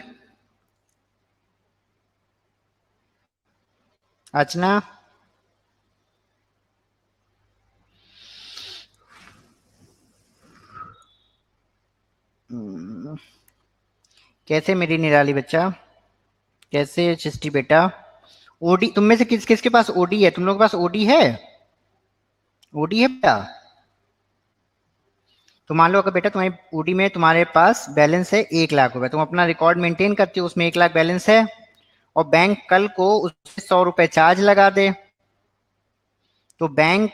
अर्चना, हम्म, कैसे मेरी निराली बच्चा, कैसे चिष्टि बेटा? ओडी तुम में से किस किसके पास ओडी है? तुम लोग के पास ओडी है? ओडी है बेटा? तो मान लो अगर बेटा तुम्हारी ओडी में तुम्हारे पास बैलेंस है 1 लाख रुपए, तुम अपना रिकॉर्ड मेंटेन करते हो, उसमें 1 लाख बैलेंस है, और बैंक कल को उसमें 100 रुपए चार्ज लगा दे, तो बैंक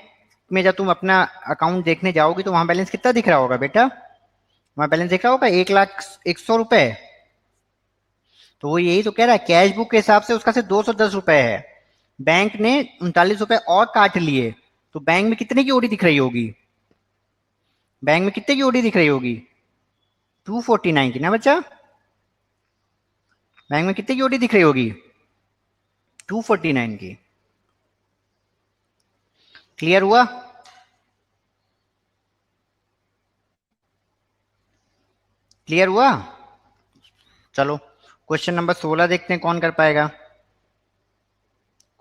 में जब तुम अपना अकाउंट देखने जाओगी तो वहां बैलेंस कितना दिख रहा होगा बेटा? वहां बैलेंस दिख रहा होगा 1 लाख 100 रुपए। तो वो यही तो कह रहा है, कैश बुक के हिसाब से उसका सिर्फ 210 रुपए है, बैंक ने 39 रुपए और काट लिए, तो बैंक में कितने की ओडी दिख रही होगी? बैंक में कितने की ओडी दिख रही होगी? 249 की ना बच्चा? बैंक में कितने की ओडी दिख रही होगी? 249 की। क्लियर हुआ? क्लियर हुआ? चलो क्वेश्चन नंबर 16 देखते हैं कौन कर पाएगा।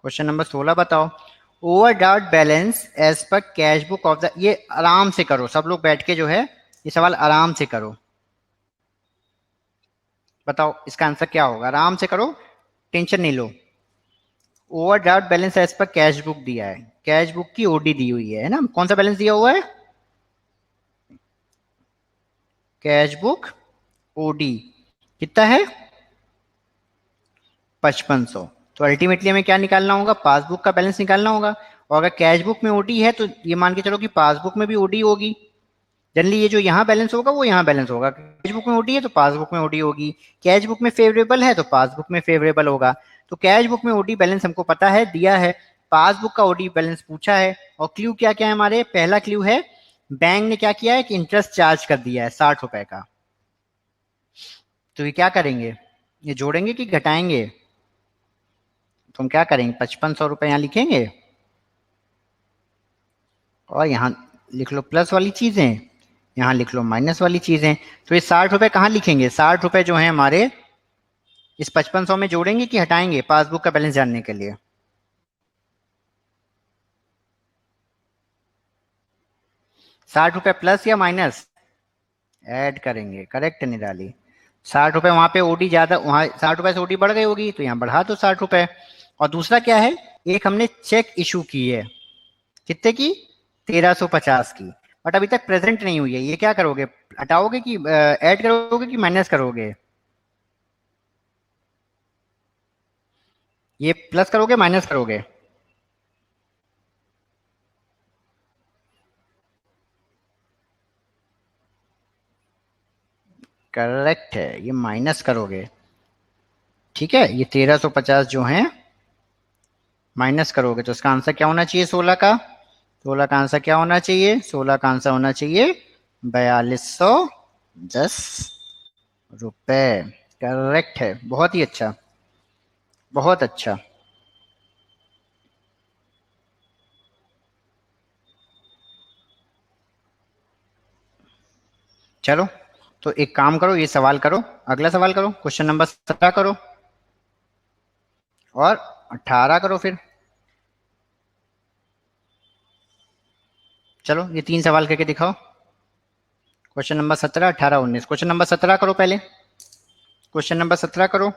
क्वेश्चन नंबर 16 बताओ। Overdraft balance as per cash book of the, ये आराम से करो सब लोग बैठ के, जो है ये सवाल आराम से करो। बताओ इसका आंसर क्या होगा, आराम से करो, टेंशन नहीं लो। Overdraft balance as per cash book दिया है, कैश बुक की ओडी दी हुई है ना? कौन सा बैलेंस दिया हुआ है? कैश बुक ओडी कितना है? 5500। तो अल्टीमेटली हमें क्या निकालना होगा? पासबुक का बैलेंस निकालना होगा। और अगर कैश बुक में ओडी है तो ये मान के चलो कि पासबुक में भी ओडी होगी। जनरली ये जो यहाँ बैलेंस होगा वो यहाँ बैलेंस होगा, कैश बुक में ओडी है तो पासबुक में ओडी होगी, कैश बुक में फेवरेबल है तो पासबुक में फेवरेबल होगा। तो कैश बुक में ओडी बैलेंस हमको पता है, दिया है, पासबुक का ओडी बैलेंस पूछा है, और क्लू क्या क्या है हमारे? पहला क्लू है बैंक ने क्या किया है कि इंटरेस्ट चार्ज कर दिया है 60 रुपए का। तो ये क्या करेंगे, ये जोड़ेंगे कि घटाएंगे? तो हम क्या करेंगे, 5500 रुपए यहाँ लिखेंगे, और यहाँ लिख लो प्लस वाली चीजें, यहाँ लिख लो माइनस वाली चीजें। तो ये 60 रुपए कहाँ लिखेंगे? 60 रुपए जो है हमारे इस 5500 में जोड़ेंगे कि हटाएंगे पासबुक का बैलेंस जानने के लिए? 60 रुपए प्लस या माइनस? ऐड करेंगे, करेक्ट निराली। 60 रुपए वहां पे ओडी ज्यादा, वहां 60 रुपए से ओडी बढ़ गई होगी तो यहाँ बढ़ा दो 60 रुपए। और दूसरा क्या है, एक हमने चेक इशू की है, कितने की? 1350 की, बट अभी तक प्रेजेंट नहीं हुई है, ये क्या करोगे, हटाओगे कि ऐड करोगे कि माइनस करोगे? ये प्लस करोगे माइनस करोगे? करेक्ट है, ये माइनस करोगे। ठीक है, ये 1350 जो है माइनस करोगे, तो इसका आंसर क्या होना चाहिए 16 का? 16 का आंसर क्या होना चाहिए? 16 का आंसर होना चाहिए 4210 रुपए। करेक्ट है, बहुत ही अच्छा, बहुत अच्छा। चलो तो एक काम करो, ये सवाल करो, अगला सवाल करो, क्वेश्चन नंबर 17 करो, और 18 करो फिर। चलो ये 3 सवाल करके दिखाओ। Question number 17, 18, 19। क्वेश्चन नंबर 17 करो पहले, क्वेश्चन नंबर 17 करो।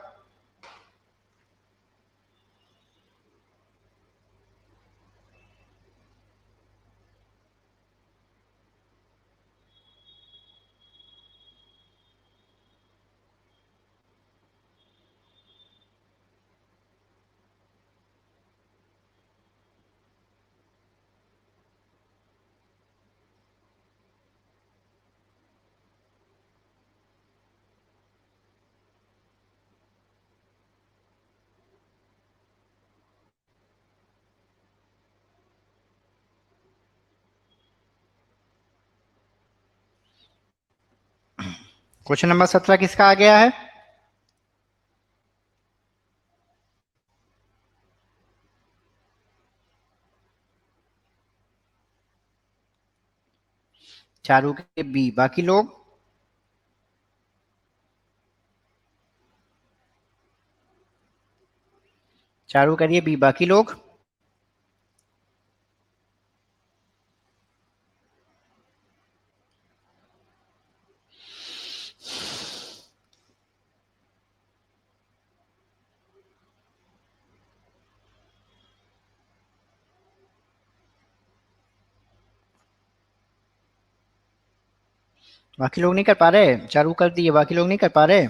क्वेश्चन नंबर 17 किसका आ गया है? चारू के बी, बाकी लोग? चारू करिए बी, बाकी लोग? बाकी लोग नहीं कर पा रहे? चारू कर दिए, बाकी लोग नहीं कर पा रहे?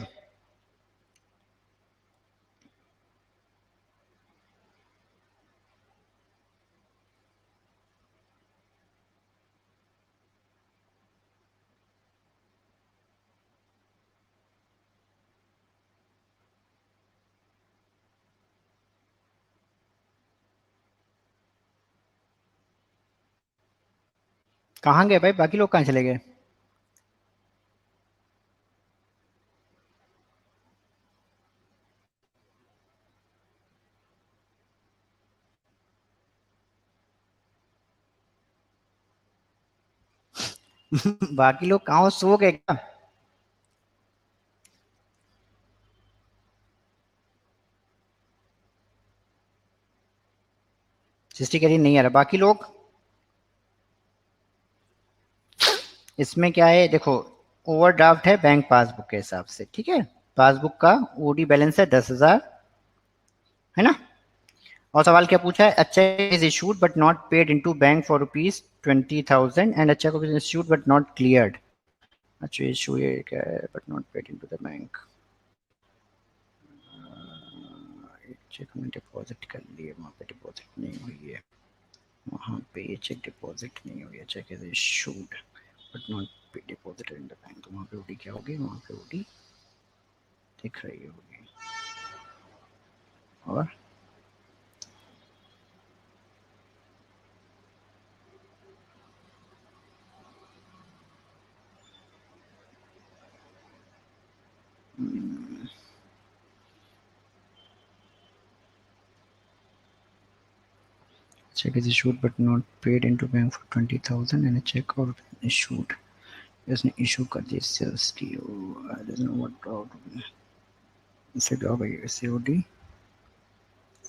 कहाँ गए भाई, बाकी लोग कहाँ चले गए? बाकी लोग कहाँ, सो गए क्या? सृष्टि कह रही नहीं आ रहा, बाकी लोग? इसमें क्या है देखो, ओवरड्राफ्ट है बैंक पासबुक के हिसाब से, ठीक है। पासबुक का ओडी बैलेंस है 10,000, है ना। और सवाल क्या पूछा है, अच्छा is issued but not paid into bank for rupees 20,000 and अच्छा को इशूड बट नॉट क्लियर्ड। अच्छा इशू ये क्या है, but not paid into the bank. Cheque में डिपॉजिट कर लिए, वहाँ पे डिपॉजिट नहीं हुई है, वहाँ पे ये चेक डिपॉजिट नहीं हुई है, cheque is issued but not pay deposit in the bank, तो वहाँ पे ओडी क्या होगी, वहाँ पे ओडी दिख रही होगी। और check is issued but not paid into bank for 20,000 and a check or issued, इसने इशू कर दी सेल्स की, आई डोंट नो व्हाट, इससे क्या होगा, ये सीओडी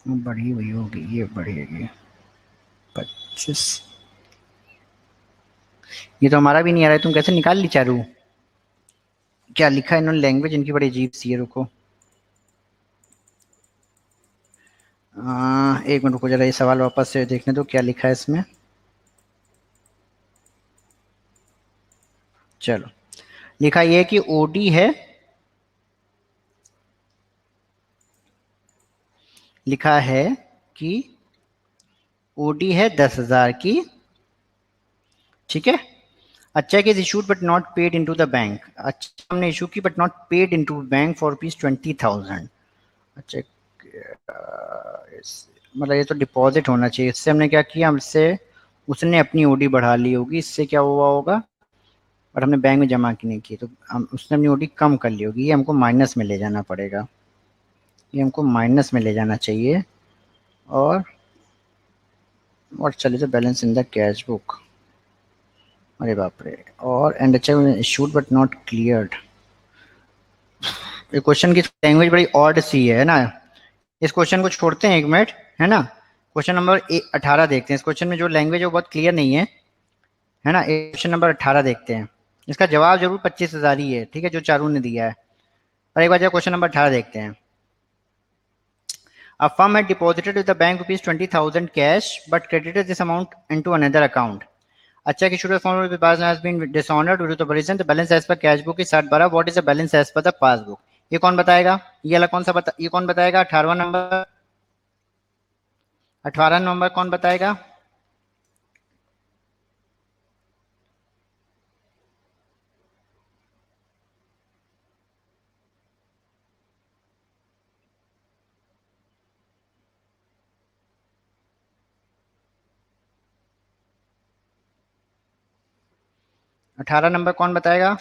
बढ़ी हुई होगी, ये बढ़ेगी 25। ये तो हमारा भी नहीं आ रहा है, तुम कैसे निकाल ली चारू? क्या लिखा है इन्होंने, लैंग्वेज इनकी बड़ी अजीब सी है, रुको। एक मिनट रुको जरा, ये सवाल वापस से देखने दो क्या लिखा है इसमें। चलो, लिखा ये है कि ओडी है, लिखा है कि ओडी है 10,000 की, ठीक है। A check is issued but not paid into the bank, अच्छा हमने इशू की but not paid into bank for rupees 20,000। अच्छा मतलब ये तो डिपॉजिट होना चाहिए, इससे हमने क्या किया, हमसे उसने अपनी ओडी बढ़ा ली होगी, इससे क्या हुआ होगा, और हमने बैंक में जमा की नहीं की, तो हम उसने अपनी ओडी कम कर ली होगी, ये हमको माइनस में ले जाना पड़ेगा, ये हमको माइनस में ले जाना चाहिए। और चलिए तो balance in the cash book, अरे बाप रे, और एंड अच्छा इशूड बट नॉट क्लियर्ड। ये क्वेश्चन की लैंग्वेज बड़ी ऑड सी है ना। इस क्वेश्चन को छोड़ते हैं एक मिनट, है ना। क्वेश्चन नंबर 18 देखते हैं, इस क्वेश्चन में जो लैंग्वेज है वो बहुत क्लियर नहीं है ना। क्वेश्चन नंबर 18 देखते हैं, इसका जवाब जरूर 25,000 ही है, ठीक है, जो चारू ने दिया है। और एक बार जब क्वेश्चन नंबर 18 देखते हैं, A firm had deposited with the bank rupees 20,000 cash but credited this amount into another account. A check issued as former person has been dishonored due to the reason the balance as per cash book is 60,12. What is the balance as per the passbook? ये कौन बताएगा, ये वाला कौन सा ये कौन बताएगा, 18वां नंबर, 18 नंबर कौन बताएगा? अठारह नंबर कौन बताएगा?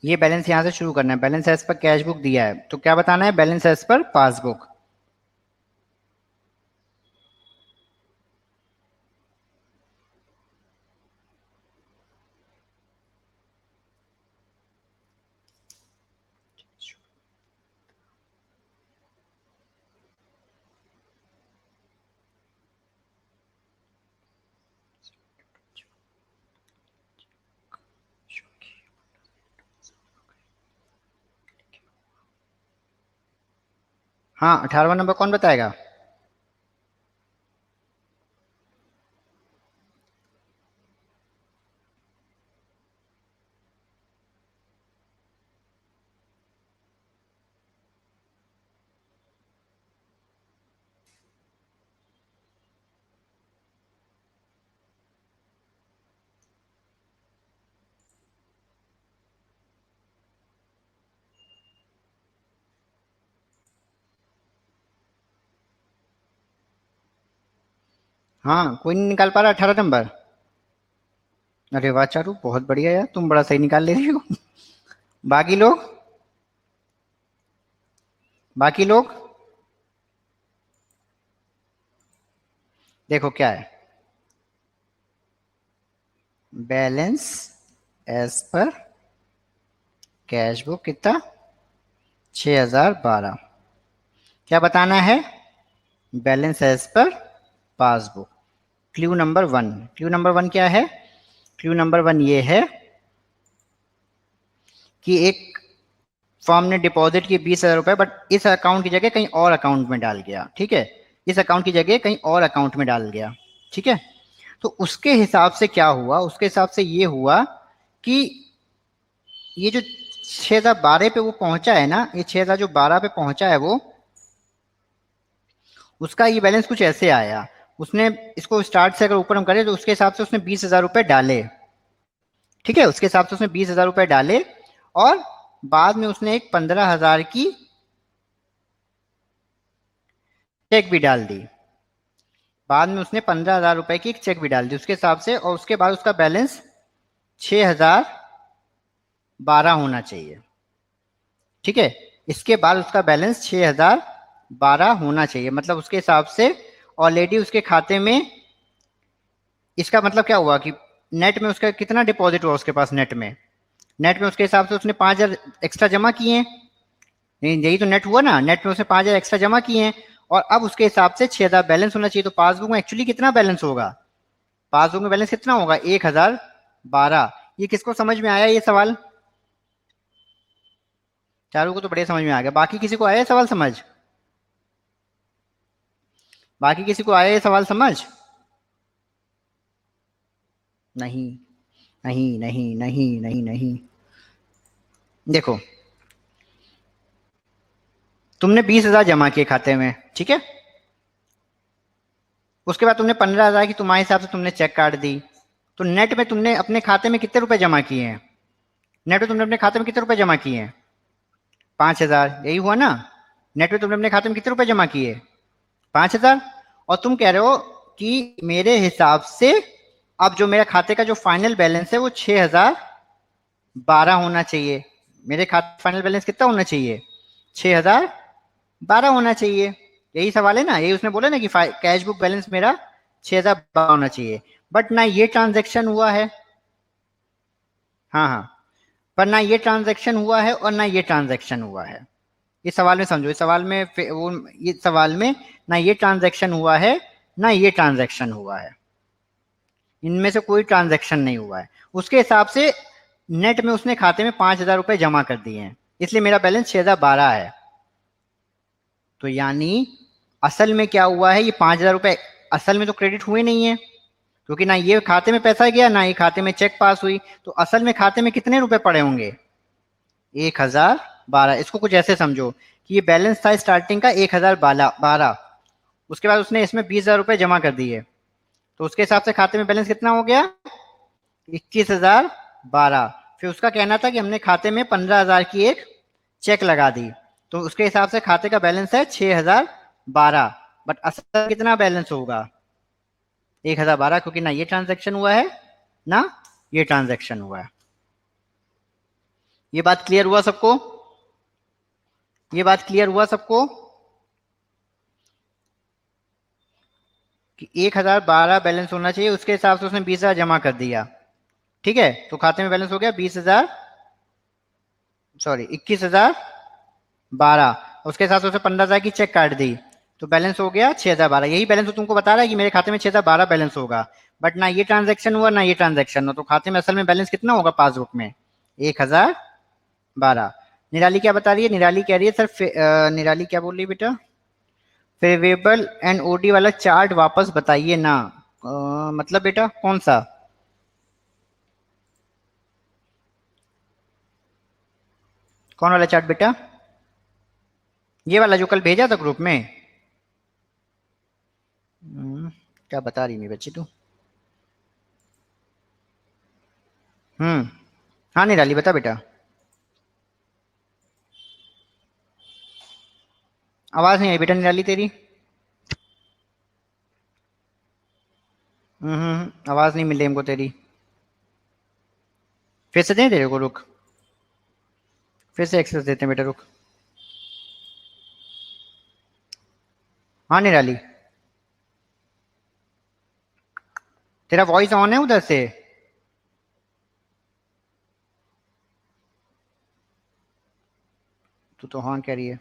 ये बैलेंस यहाँ से शुरू करना है। Balance as per cash book दिया है, तो क्या बताना है? Balance as per passbook. हाँ, 18वां नंबर कौन बताएगा? हाँ, कोई नहीं निकाल पा रहा 18 नंबर? अरे वाह चारू, बहुत बढ़िया यार, तुम बड़ा सही निकाल ले रही हो। बाकी लोग? बाकी लोग? देखो क्या है, balance as per cash book कितना? 6012। क्या बताना है? Balance as per passbook. Clue number one. Clue number one क्या है? क्लू नंबर वन ये है कि एक फर्म ने डिपॉजिट किए 20,000 रुपए, बट इस अकाउंट की जगह कहीं और अकाउंट में डाल गया। ठीक है, इस अकाउंट की जगह कहीं और अकाउंट में डाल गया। ठीक है, तो उसके हिसाब से क्या हुआ? उसके हिसाब से ये हुआ कि ये जो 6012 पे वो पहुंचा है ना, ये 6012 पे पहुंचा है वो, उसका ये बैलेंस कुछ ऐसे आया। उसने इसको स्टार्ट से अगर ऊपर हम करें तो उसके हिसाब से उसने 20,000 रुपए डाले। ठीक है, उसके हिसाब से उसने 20,000 रुपए डाले, और बाद में उसने एक 15,000 की चेक भी डाल दी। बाद में उसने 15,000 रुपए की एक चेक भी डाल दी उसके हिसाब से, और उसके बाद उसका बैलेंस 6012 होना चाहिए। ठीक है, इसके बाद उसका बैलेंस 6012 होना चाहिए, मतलब उसके हिसाब से ऑलरेडी उसके खाते में, इसका मतलब क्या हुआ कि नेट में उसका कितना डिपॉजिट हुआ उसके पास? नेट में उसके हिसाब से उसने 5,000 एक्स्ट्रा जमा किए हैं। नहीं, यही तो नेट हुआ ना, नेट में उसने 5,000 एक्स्ट्रा जमा किए हैं, और अब उसके हिसाब से 6,000 बैलेंस होना चाहिए। तो पासबुक में एक्चुअली कितना बैलेंस होगा? पासबुक में बैलेंस कितना होगा? 1,012। ये किसको समझ में आया ये सवाल? चारों को तो बढ़िया समझ में आ गया। बाकी किसी को आया ये सवाल समझ? बाकी किसी को आया ये सवाल समझ? नहीं, नहीं, नहीं, नहीं, नहीं, नहीं। देखो, तुमने 20,000 जमा किए खाते में। ठीक है, उसके बाद तुमने 15,000 की तुम्हारे हिसाब से तुमने चेक काट दी। तो नेट में तुमने अपने खाते में कितने रुपए जमा किए हैं? नेट में तुमने अपने खाते में कितने रुपए जमा किए हैं? 5,000, यही हुआ ना? नेट में तुमने अपने खाते में कितने रुपए जमा किए? 5,000। और तुम कह रहे हो कि मेरे हिसाब से अब जो मेरा खाते का जो फाइनल बैलेंस है वो 6012 होना चाहिए। मेरे खाते फाइनल बैलेंस कितना होना चाहिए? 6012 होना चाहिए। यही सवाल है ना, यही उसने बोला ना कि कैश बुक बैलेंस मेरा 6012 होना चाहिए। बट ना ये ट्रांजेक्शन हुआ है। हाँ हाँ, पर ना ये ट्रांजेक्शन हुआ है और ना ये ट्रांजेक्शन हुआ है। इस सवाल में समझो, इस सवाल में वो, इस सवाल में ना ये ट्रांजेक्शन हुआ है ना ये ट्रांजेक्शन हुआ है। इनमें से कोई ट्रांजेक्शन नहीं हुआ है। उसके हिसाब से नेट में उसने खाते में 5,000 रुपए जमा कर दिए हैं, इसलिए मेरा बैलेंस 6,012 है। तो यानी असल में क्या हुआ है, ये 5,000 रुपए असल में तो क्रेडिट हुए नहीं है, क्योंकि ना ये खाते में पैसा गया ना ये खाते में चेक पास हुई। तो असल में खाते में कितने रुपए पड़े होंगे? 1,012। इसको कुछ ऐसे समझो कि ये बैलेंस था स्टार्टिंग का 1,012। उसके बाद उसने इसमें 20,000 रुपए जमा कर दिए, तो उसके हिसाब से खाते में बैलेंस कितना हो गया? 21,012। फिर उसका कहना था कि हमने खाते में 15,000 की एक चेक लगा दी, तो उसके हिसाब से खाते का बैलेंस है 6,012। बट असल कितना बैलेंस होगा? 1,012, क्योंकि ना ये ट्रांजेक्शन हुआ है ना ये ट्रांजेक्शन हुआ है। ये बात क्लियर हुआ सबको? ये बात क्लियर हुआ सबको कि 1012 बैलेंस होना चाहिए, उसके हिसाब से उसने 20,000 जमा कर दिया। ठीक है, तो खाते में बैलेंस हो गया 20,000, सॉरी 21,012। उसके हिसाब से उसने 15,000 की चेक काट दी, तो बैलेंस हो गया 6,012। यही बैलेंस तो तुमको बता रहा है कि मेरे खाते में 6,012 बैलेंस होगा, बट ना ये ट्रांजेक्शन हुआ ना ये ट्रांजेक्शन हुआ, तो खाते में असल में बैलेंस कितना होगा पासबुक में? 1,012। निराली क्या बता रही है? निराली कह रही है सर निराली क्या बोल रही है बेटा? फेवरेबल एंड ओडी वाला चार्ट वापस बताइए ना। मतलब बेटा कौन सा? कौन वाला चार्ट बेटा? ये वाला जो कल भेजा था ग्रुप में? क्या बता रही नहीं बच्ची तू? हाँ निराली बता बेटा। आवाज नहीं आई बेटा निराली तेरी। आवाज नहीं मिल रही हमको तेरी। फिर से दें तेरे को, रुक, फिर से एक्सेस देते हैं बेटा, रुक। हाँ निराली, तेरा वॉइस ऑन है उधर से? तू तो हाँ कह रही है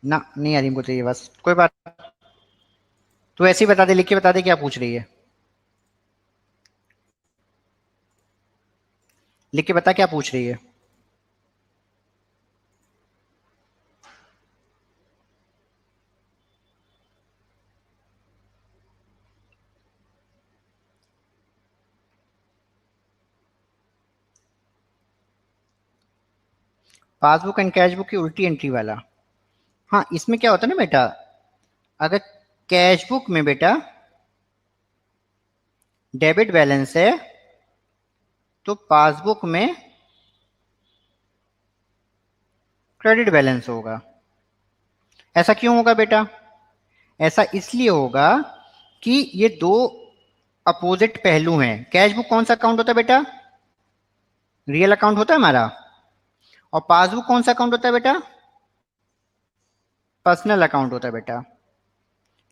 ना, नहीं आ रही हमको तेरी बस, कोई बात। तू ऐसे ही बता दे, लिख के बता दे क्या पूछ रही है। लिख के बता क्या पूछ रही है। पासबुक एंड कैश बुक की उल्टी एंट्री वाला। हाँ इसमें क्या होता है ना बेटा, अगर कैश बुक में बेटा डेबिट बैलेंस है तो पासबुक में क्रेडिट बैलेंस होगा। ऐसा क्यों होगा बेटा? ऐसा इसलिए होगा कि ये दो अपोजिट पहलू हैं। कैश बुक कौन सा अकाउंट होता है बेटा? रियल अकाउंट होता है हमारा। और पासबुक कौन सा अकाउंट होता है बेटा? पर्सनल अकाउंट होता है बेटा।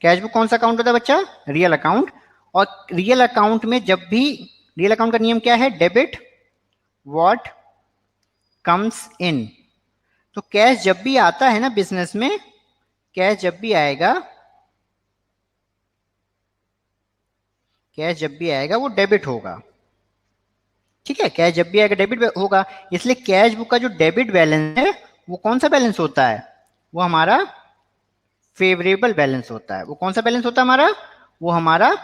कैश बुक कौन सा अकाउंट होता है बच्चा? Real account. और रियल अकाउंट में जब भी, रियल अकाउंट का नियम क्या है? Debit what comes in. तो कैश जब भी आता है ना बिजनेस में, कैश जब भी आएगा, कैश जब भी आएगा वो डेबिट होगा। ठीक है, कैश जब भी आएगा डेबिट होगा। इसलिए कैश बुक का जो डेबिट बैलेंस है वो कौन सा बैलेंस होता है? वो हमारा फेवरेबल बैलेंस होता है। वो कौन सा बैलेंस होता है हमारा? वो हमारा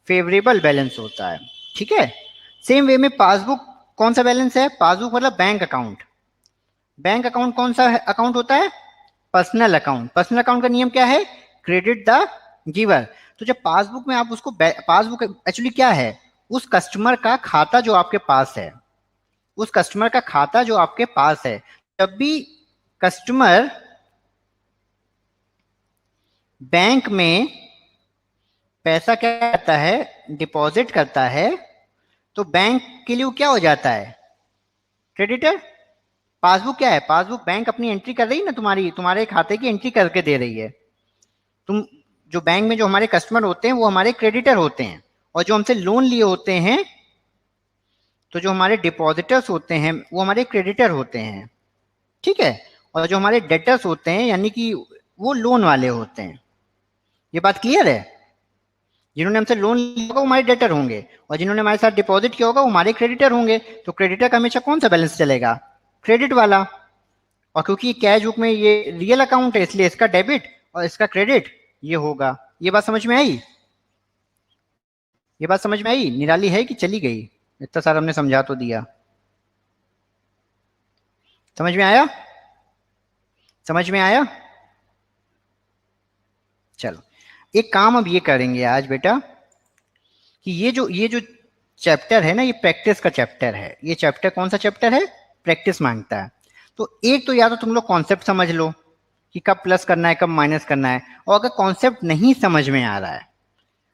फेवरेबल बैलेंस होता है। ठीक है, सेम वे में पासबुक कौन सा बैलेंस है? पासबुक मतलब बैंक अकाउंट। बैंक अकाउंट कौन सा अकाउंट होता है? Personal account. पर्सनल अकाउंट का नियम क्या है? Credit the giver. तो जब पासबुक में आप उसको, पासबुक एक्चुअली क्या है? उस कस्टमर का खाता जो आपके पास है, उस कस्टमर का खाता जो आपके पास है, जब भी कस्टमर बैंक में पैसा क्या करता है, डिपॉजिट करता है, तो बैंक के लिए वो क्या हो जाता है? क्रेडिटर। पासबुक क्या है? पासबुक बैंक अपनी एंट्री कर रही है ना, तुम्हारी, तुम्हारे खाते की एंट्री करके दे रही है। तुम, जो बैंक में जो हमारे कस्टमर होते हैं वो हमारे क्रेडिटर होते हैं, और जो हमसे लोन लिए होते हैं, तो जो हमारे डिपॉजिटर्स होते हैं वो हमारे क्रेडिटर होते हैं। ठीक है, और जो हमारे डेटर्स होते हैं यानी कि वो लोन वाले होते हैं। ये बात क्लियर है? जिन्होंने हमसे लोन लिया होगा वो हमारे डेटर होंगे, और जिन्होंने हमारे साथ डिपॉजिट किया होगा वो हमारे क्रेडिटर होंगे। तो क्रेडिटर का हमेशा कौन सा बैलेंस चलेगा? क्रेडिट वाला। और क्योंकि कैश बुक में ये रियल अकाउंट है इसलिए इसका डेबिट और इसका क्रेडिट ये होगा। ये बात समझ में आई? ये बात समझ में आई? निराली है कि चली गई? इतना सारा हमने समझा तो दिया। समझ में आया? समझ में आया? चलो, एक काम अब ये करेंगे आज बेटा कि ये जो चैप्टर है ना, ये प्रैक्टिस का चैप्टर है। ये चैप्टर कौन सा चैप्टर है? प्रैक्टिस मांगता है। तो एक तो या तो तुम लोग कॉन्सेप्ट समझ लो कि कब प्लस करना है कब माइनस करना है। और अगर कॉन्सेप्ट नहीं समझ में आ रहा है,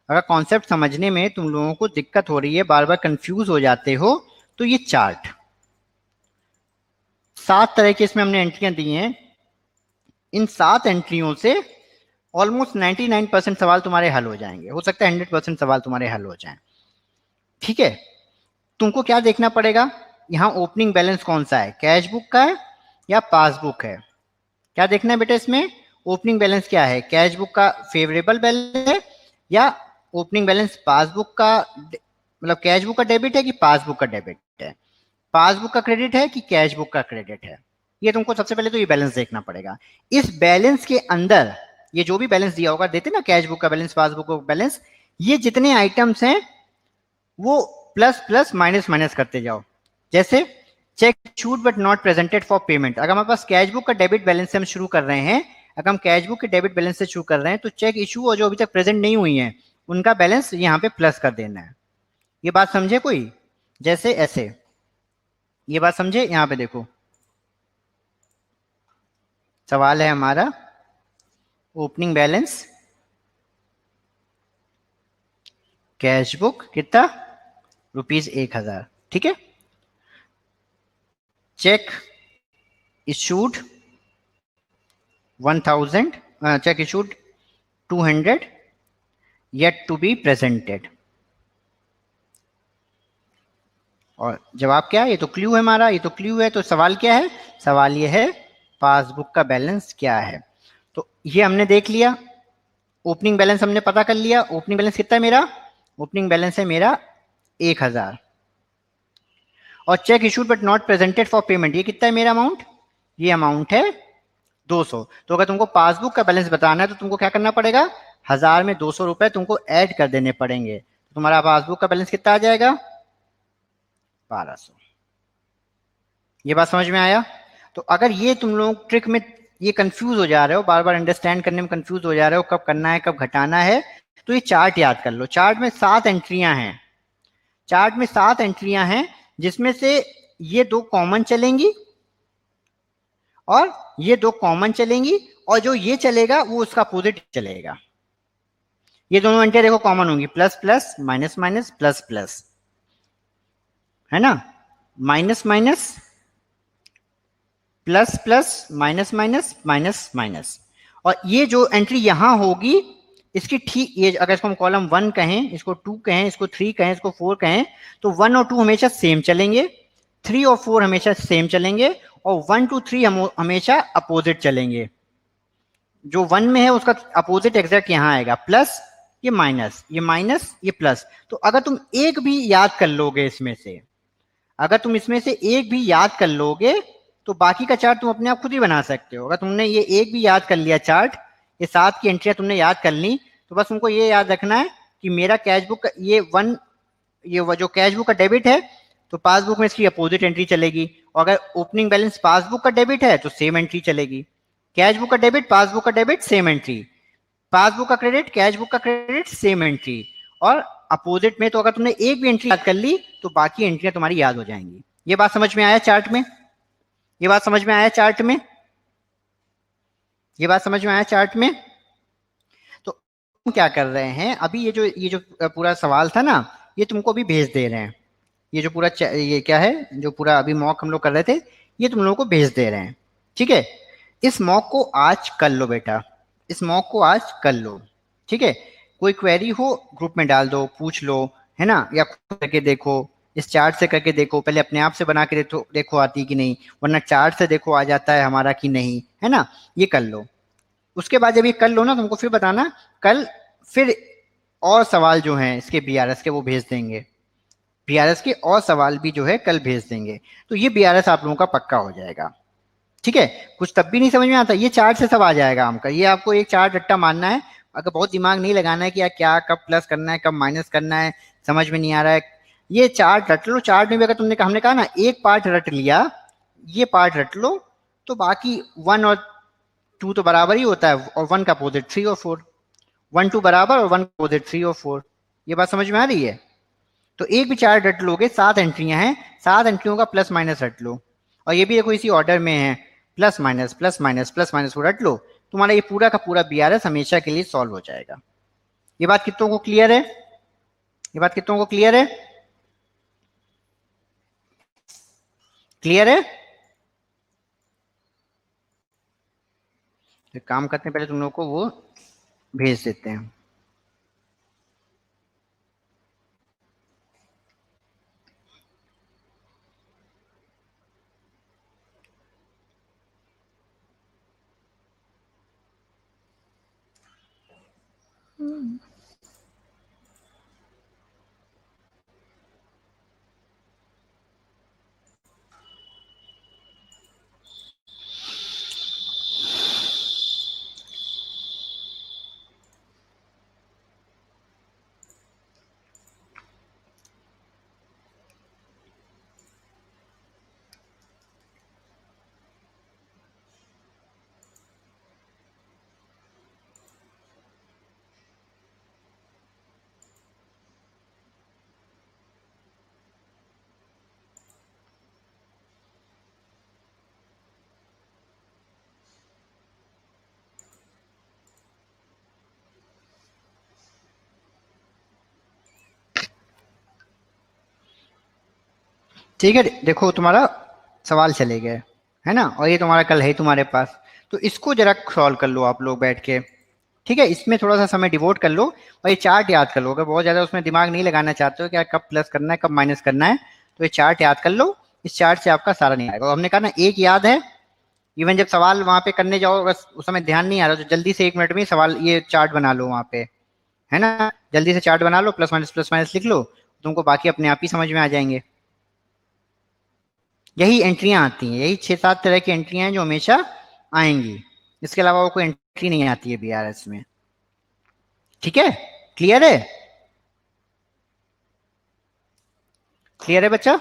अगर कॉन्सेप्ट समझने में तुम लोगों को दिक्कत हो रही है, बार बार कंफ्यूज हो जाते हो, तो ये चार्ट 7 तरह के इसमें हमने एंट्रियां दी हैं। इन 7 एंट्रियों से ऑलमोस्ट 99% सवाल तुम्हारे हल हो जाएंगे, हो सकता है 100% सवाल तुम्हारे हल हो जाएं। ठीक है, तुमको क्या देखना पड़ेगा, यहाँ ओपनिंग बैलेंस कौन सा है, कैश बुक का है या पासबुक है। क्या देखना है बेटा इसमें, ओपनिंग बैलेंस क्या है, कैश बुक का फेवरेबल बैलेंस है या ओपनिंग बैलेंस पासबुक का, मतलब कैश बुक का डेबिट है कि पासबुक का डेबिट है, पासबुक का क्रेडिट है कि कैश बुक का क्रेडिट है। ये तुमको सबसे पहले तो ये बैलेंस देखना पड़ेगा। इस बैलेंस के अंदर ये जो भी बैलेंस दिया होगा, देते ना कैश बुक का बैलेंस, पासबुक का बैलेंस, ये जितने आइटम्स हैं वो प्लस प्लस माइनस माइनस करते जाओ। जैसे check issued but not presented for payment, अगर हमारे पास कैश बुक का डेबिट बैलेंस से हम शुरू कर रहे हैं, अगर हम कैश बुक के डेबिट बैलेंस से शुरू कर रहे हैं तो चेक इशू और जो अभी तक प्रेजेंट नहीं हुई है उनका बैलेंस यहाँ पे प्लस कर देना है। ये बात समझे कोई, जैसे ऐसे, ये बात समझे। यहाँ पे देखो सवाल है हमारा, ओपनिंग बैलेंस कैश बुक कितना, ₹1000, ठीक है। Check issued 1000, check issued 200 yet to be presented। और जवाब क्या है, ये तो क्लू है हमारा, ये तो क्लू है। तो सवाल क्या है, सवाल ये है पासबुक का बैलेंस क्या है। तो ये हमने देख लिया, ओपनिंग बैलेंस हमने पता कर लिया। ओपनिंग बैलेंस कितना है मेरा, ओपनिंग बैलेंस है मेरा 1000। और check issued but not presented for payment, ये कितना है मेरा अमाउंट, ये अमाउंट है 200। तो अगर तुमको पासबुक का बैलेंस बताना है तो तुमको क्या करना पड़ेगा, 1000 में 200 रुपए तुमको ऐड कर देने पड़ेंगे। तुम्हारा पासबुक का बैलेंस कितना आ जाएगा, 1200। ये बात समझ में आया। तो अगर ये तुम लोग ट्रिक में ये कंफ्यूज हो जा रहे हो, बार बार अंडरस्टैंड करने में कंफ्यूज हो जा रहे हो, कब करना है कब घटाना है, तो ये चार्ट याद कर लो। चार्ट में 7 एंट्रियां हैं, चार्ट में 7 एंट्रियां हैं, जिसमें से ये 2 कॉमन चलेंगी और ये 2 कॉमन चलेंगी, और जो ये चलेगा वो उसका अपोजिट चलेगा। ये दोनों एंट्रियां देखो कॉमन होंगी, plus plus minus minus plus plus, है ना, minus minus plus plus minus minus minus minus. और ये जो एंट्री यहां होगी इसकी ठीक, ये अगर इसको हम कॉलम 1 कहें, इसको 2 कहें, इसको 3 कहें, इसको 4 कहें, तो 1 और 2 हमेशा सेम चलेंगे, 3 और 4 हमेशा सेम चलेंगे, और 1 2 3 हमेशा अपोजिट चलेंगे। जो 1 में है उसका अपोजिट एग्जैक्ट यहां आएगा, प्लस ये माइनस, ये माइनस, ये प्लस। तो अगर तुम एक भी याद कर लोगे इसमें से, अगर तुम इसमें से एक भी याद कर लोगे तो बाकी का चार्ट तुम अपने आप खुद ही बना सकते हो। अगर तुमने ये एक भी याद कर लिया चार्ट, ये 7 की एंट्रियां तुमने याद कर ली, तो बस तुमको ये याद रखना है कि मेरा कैश बुक का ये 1, ये जो कैश बुक का डेबिट है तो पासबुक में इसकी अपोजिट एंट्री चलेगी, और अगर ओपनिंग बैलेंस पासबुक का डेबिट है तो सेम एंट्री चलेगी। कैश बुक का डेबिट, पासबुक का डेबिट, सेम एंट्री, पासबुक का क्रेडिट, कैश बुक का क्रेडिट, सेम एंट्री। और अपोजिट में तो अगर तुमने एक भी एंट्री याद कर ली तो बाकी एंट्रियां तुम्हारी याद हो जाएंगी। ये बात समझ में आया चार्ट में, ये बात समझ में आया चार्ट में, ये बात समझ में आया चार्ट में। तो हम क्या कर रहे हैं अभी, ये जो पूरा सवाल था ना, ये तुमको अभी भेज दे रहे हैं। ये जो पूरा ये क्या है, जो पूरा अभी मॉक हम लोग कर रहे थे, ये तुम लोगों को भेज दे रहे हैं। ठीक है, इस मॉक को आज कर लो बेटा, इस मॉक को आज कर लो। ठीक है, कोई क्वेरी हो ग्रुप में डाल दो, पूछ लो, है ना, या खुद करके देखो, इस चार्ट से करके देखो, पहले अपने आप से बना के देखो आती कि नहीं, वरना चार्ट से देखो आ जाता है हमारा कि नहीं, है ना। ये कर लो, उसके बाद जब ये कर लो ना तुमको फिर बताना, कल फिर और सवाल जो हैं इसके बीआरएस के वो भेज देंगे, बीआरएस के और सवाल भी जो है कल भेज देंगे। तो ये बीआरएस आप लोगों का पक्का हो जाएगा। ठीक है, कुछ तब भी नहीं समझ में आता, ये चार्ट से सब आ जाएगा हमका। ये आपको एक चार्ट रट्टा मानना है, अगर बहुत दिमाग नहीं लगाना है कि यार क्या कब प्लस करना है कब माइनस करना है, समझ में नहीं आ रहा है, ये चार्ट रट लो। चार्ट में भी अगर तुमने हमने कहा ना एक पार्ट रट लिया, ये पार्ट रट लो, तो बाकी 1 और 2 तो बराबर ही होता है, और 1 का अपोजिट 3 और 4, 1 2 बराबर और 1 का अपोजिट 3 और 4। ये बात समझ में आ रही है। तो एक भी चार्ट रट लोगे, 7 एंट्रियां हैं, 7 एंट्रियों का प्लस माइनस रट लो, और ये भी देखो इसी ऑर्डर में है, plus minus plus minus plus minus को रट लो, तुम्हारा ये पूरा का पूरा बीआरएस हमेशा के लिए सॉल्व हो जाएगा। ये बात कितनों को क्लियर है, ये बात कितनों को क्लियर है। क्लियर है? तो काम करते हैं, पहले तुम लोग को वो भेज देते हैं। ठीक है, देखो तुम्हारा सवाल चले गए, है ना, और ये तुम्हारा कल है तुम्हारे पास। तो इसको जरा सॉल्व कर लो आप लोग बैठ के, ठीक है, इसमें थोड़ा सा समय डिवोट कर लो, और ये चार्ट याद कर लो। अगर बहुत ज्यादा उसमें दिमाग नहीं लगाना चाहते हो, क्या कब प्लस करना है कब माइनस करना है, तो ये चार्ट याद कर लो। इस चार्ट से आपका सारा नहीं आएगा। और हमने कहा ना, एक याद है, इवन जब सवाल वहां पे करने जाओ, बस उस समय ध्यान नहीं आ रहा तो जल्दी से 1 मिनट में सवाल ये चार्ट बना लो वहां पे, है ना, जल्दी से चार्ट बना लो, प्लस माइनस लिख लो, तुमको बाकी अपने आप ही समझ में आ जाएंगे। यही एंट्रियां आती हैं, यही 6-7 तरह की एंट्रियां हैं जो हमेशा आएंगी। इसके अलावा वो कोई एंट्री नहीं आती है बीआरएस में। ठीक है, क्लियर है? क्लियर है बच्चा?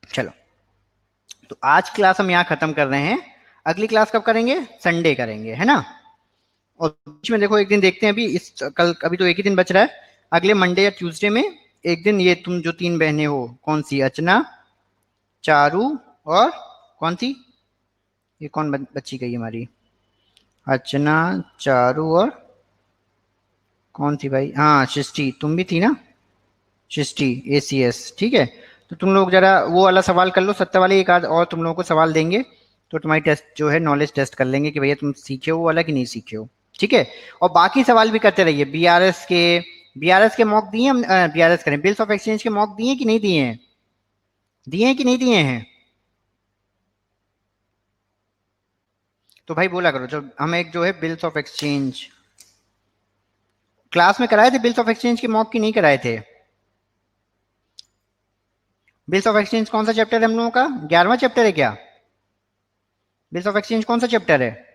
चलो, तो आज क्लास हम यहाँ खत्म कर रहे हैं। अगली क्लास कब करेंगे? संडे करेंगे, है ना। और बीच में देखो एक दिन देखते हैं, अभी इस कल अभी तो एक ही दिन बच रहा है, अगले मंडे या ट्यूसडे में एक दिन ये तुम जो 3 बहनें हो, कौन सी, अर्चना, चारू और कौन सी, ये कौन बच्ची गई हमारी, अर्चना, चारू और कौन थी भाई, हाँ सृष्टि, तुम भी थी ना, सृष्टि, एसीएस, ठीक है। तो तुम लोग जरा वो वाला सवाल कर लो, 70 वाले, एक आध और तुम लोगों को सवाल देंगे, तो तुम्हारी टेस्ट जो है नॉलेज टेस्ट कर लेंगे कि भैया तुम सीखे हो वाला कि नहीं सीखे हो। ठीक है, और बाकी सवाल भी करते रहिए। बीआरएस के मॉक दिए हम, बीआरएस करें, बिल्स ऑफ एक्सचेंज के मॉक दिए कि नहीं दिए हैं? दिए हैं कि नहीं दिए हैं? तो भाई बोला करो, जब हम एक जो है बिल्स ऑफ एक्सचेंज क्लास में कराए थे, बिल्स ऑफ एक्सचेंज के मॉक की नहीं कराए थे? बिल्स ऑफ एक्सचेंज कौन सा चैप्टर है हम लोगों का? 11वां चैप्टर है क्या? बिल्स ऑफ एक्सचेंज कौन सा चैप्टर है?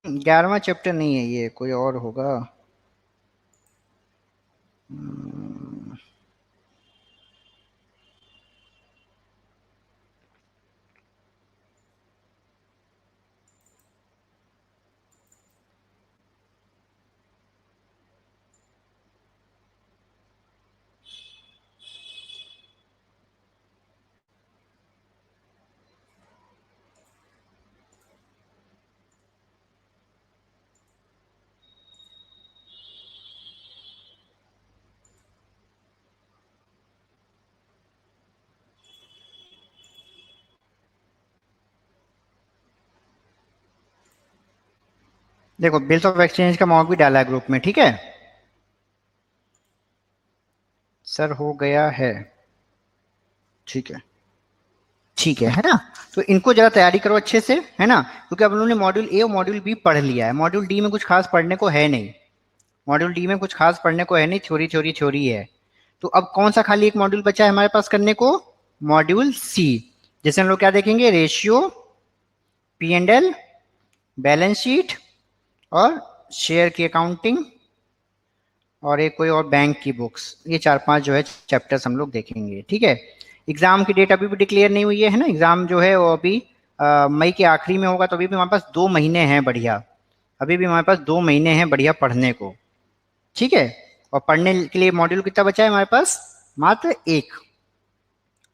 11वां चैप्टर नहीं है ये, कोई और होगा। हम्म, देखो बिल्स ऑफ एक्सचेंज का मॉक भी डाला है ग्रुप में, ठीक है सर, हो गया है, ठीक है, ठीक है ना। तो इनको जरा तैयारी करो अच्छे से, है ना, क्योंकि अब हम लोगों ने मॉड्यूल ए और मॉड्यूल बी पढ़ लिया है, मॉड्यूल डी में कुछ खास पढ़ने को है नहीं। मॉड्यूल डी में कुछ खास पढ़ने को है नहीं, थ्योरी थ्योरी थ्योरी है। तो अब कौन सा खाली एक मॉड्यूल बचा है हमारे पास करने को? मॉड्यूल सी, जैसे हम लोग क्या देखेंगे, ratio, P and L, balance sheet और शेयर की अकाउंटिंग, और एक कोई और बैंक की बुक्स, ये 4-5 जो है चैप्टर्स हम लोग देखेंगे, ठीक है। एग्जाम की डेट अभी भी डिक्लेयर नहीं हुई है ना, एग्जाम जो है वो अभी मई के आखिरी में होगा, तो अभी भी हमारे पास 2 महीने हैं बढ़िया, अभी भी हमारे पास 2 महीने हैं बढ़िया पढ़ने को, ठीक है। और पढ़ने के लिए मॉड्यूल कितना बचा है हमारे पास? मात्र एक,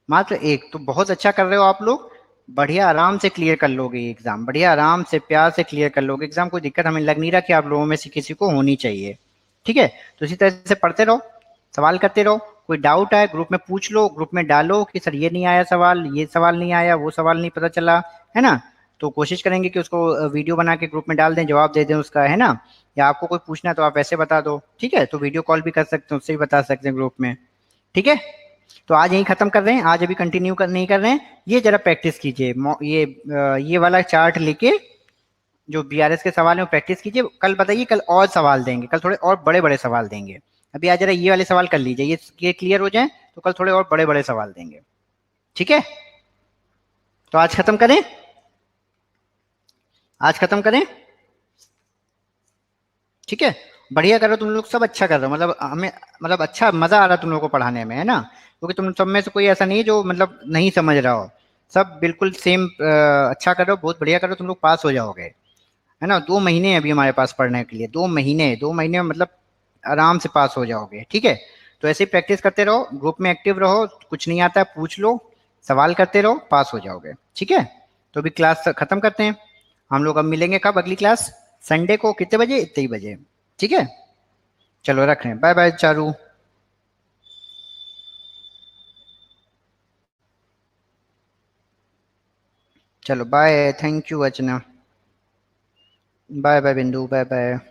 मात्र एक। तो बहुत अच्छा कर रहे हो आप लोग, बढ़िया आराम से क्लियर कर लोगे ये एग्जाम, बढ़िया आराम से प्यार से क्लियर कर लोगे एग्जाम। कोई दिक्कत हमें लग नहीं रहा कि आप लोगों में से किसी को होनी चाहिए। ठीक है, तो इसी तरह से पढ़ते रहो, सवाल करते रहो। कोई डाउट आए ग्रुप में पूछ लो, ग्रुप में डालो कि सर ये नहीं आया सवाल, ये सवाल नहीं आया, वो सवाल नहीं पता चला, है ना। तो कोशिश करेंगे कि उसको वीडियो बना के ग्रुप में डाल दें, जवाब दे दें उसका, है ना। या आपको कोई पूछना है तो आप ऐसे बता दो, ठीक है। तो वीडियो कॉल भी कर सकते हैं, उससे भी बता सकते हैं ग्रुप में, ठीक है। तो आज यही खत्म कर रहे हैं, आज अभी कंटिन्यू नहीं कर रहे हैं। ये जरा प्रैक्टिस कीजिए, ये वाला चार्ट लेके जो बीआरएस के सवाल है वो प्रैक्टिस कीजिए। कल बताइए, कल और सवाल देंगे, कल थोड़े और बड़े बड़े सवाल देंगे। अभी आज जरा ये वाले सवाल कर लीजिए, ये क्लियर हो जाए तो कल थोड़े और बड़े बड़े सवाल देंगे, ठीक है। तो आज खत्म करें, आज खत्म करें, ठीक है। बढ़िया करो तुम लोग, सब अच्छा कर रहे हो, मतलब हमें, मतलब अच्छा मजा आ रहा है तुम लोगों को पढ़ाने में, है ना। क्योंकि तुम सब में से कोई ऐसा नहीं है जो मतलब नहीं समझ रहा हो, सब बिल्कुल सेम अच्छा कर रहे हो, बहुत बढ़िया कर रहे हो, तुम लोग पास हो जाओगे, है ना। 2 महीने हैं अभी हमारे पास पढ़ने के लिए, 2 महीने, 2 महीने में मतलब आराम से पास हो जाओगे, ठीक है। तो ऐसे ही प्रैक्टिस करते रहो, ग्रुप में एक्टिव रहो, कुछ नहीं आता है पूछ लो, सवाल करते रहो, पास हो जाओगे, ठीक है। तो अभी क्लास खत्म करते हैं, हम लोग अब मिलेंगे कब, अगली क्लास संडे को कितने बजे, इतने ही बजे, ठीक है। चलो रख रहे हैं, बाय बाय चारू। चलो bye, thank you Archana, bye bye Bindu, bye bye.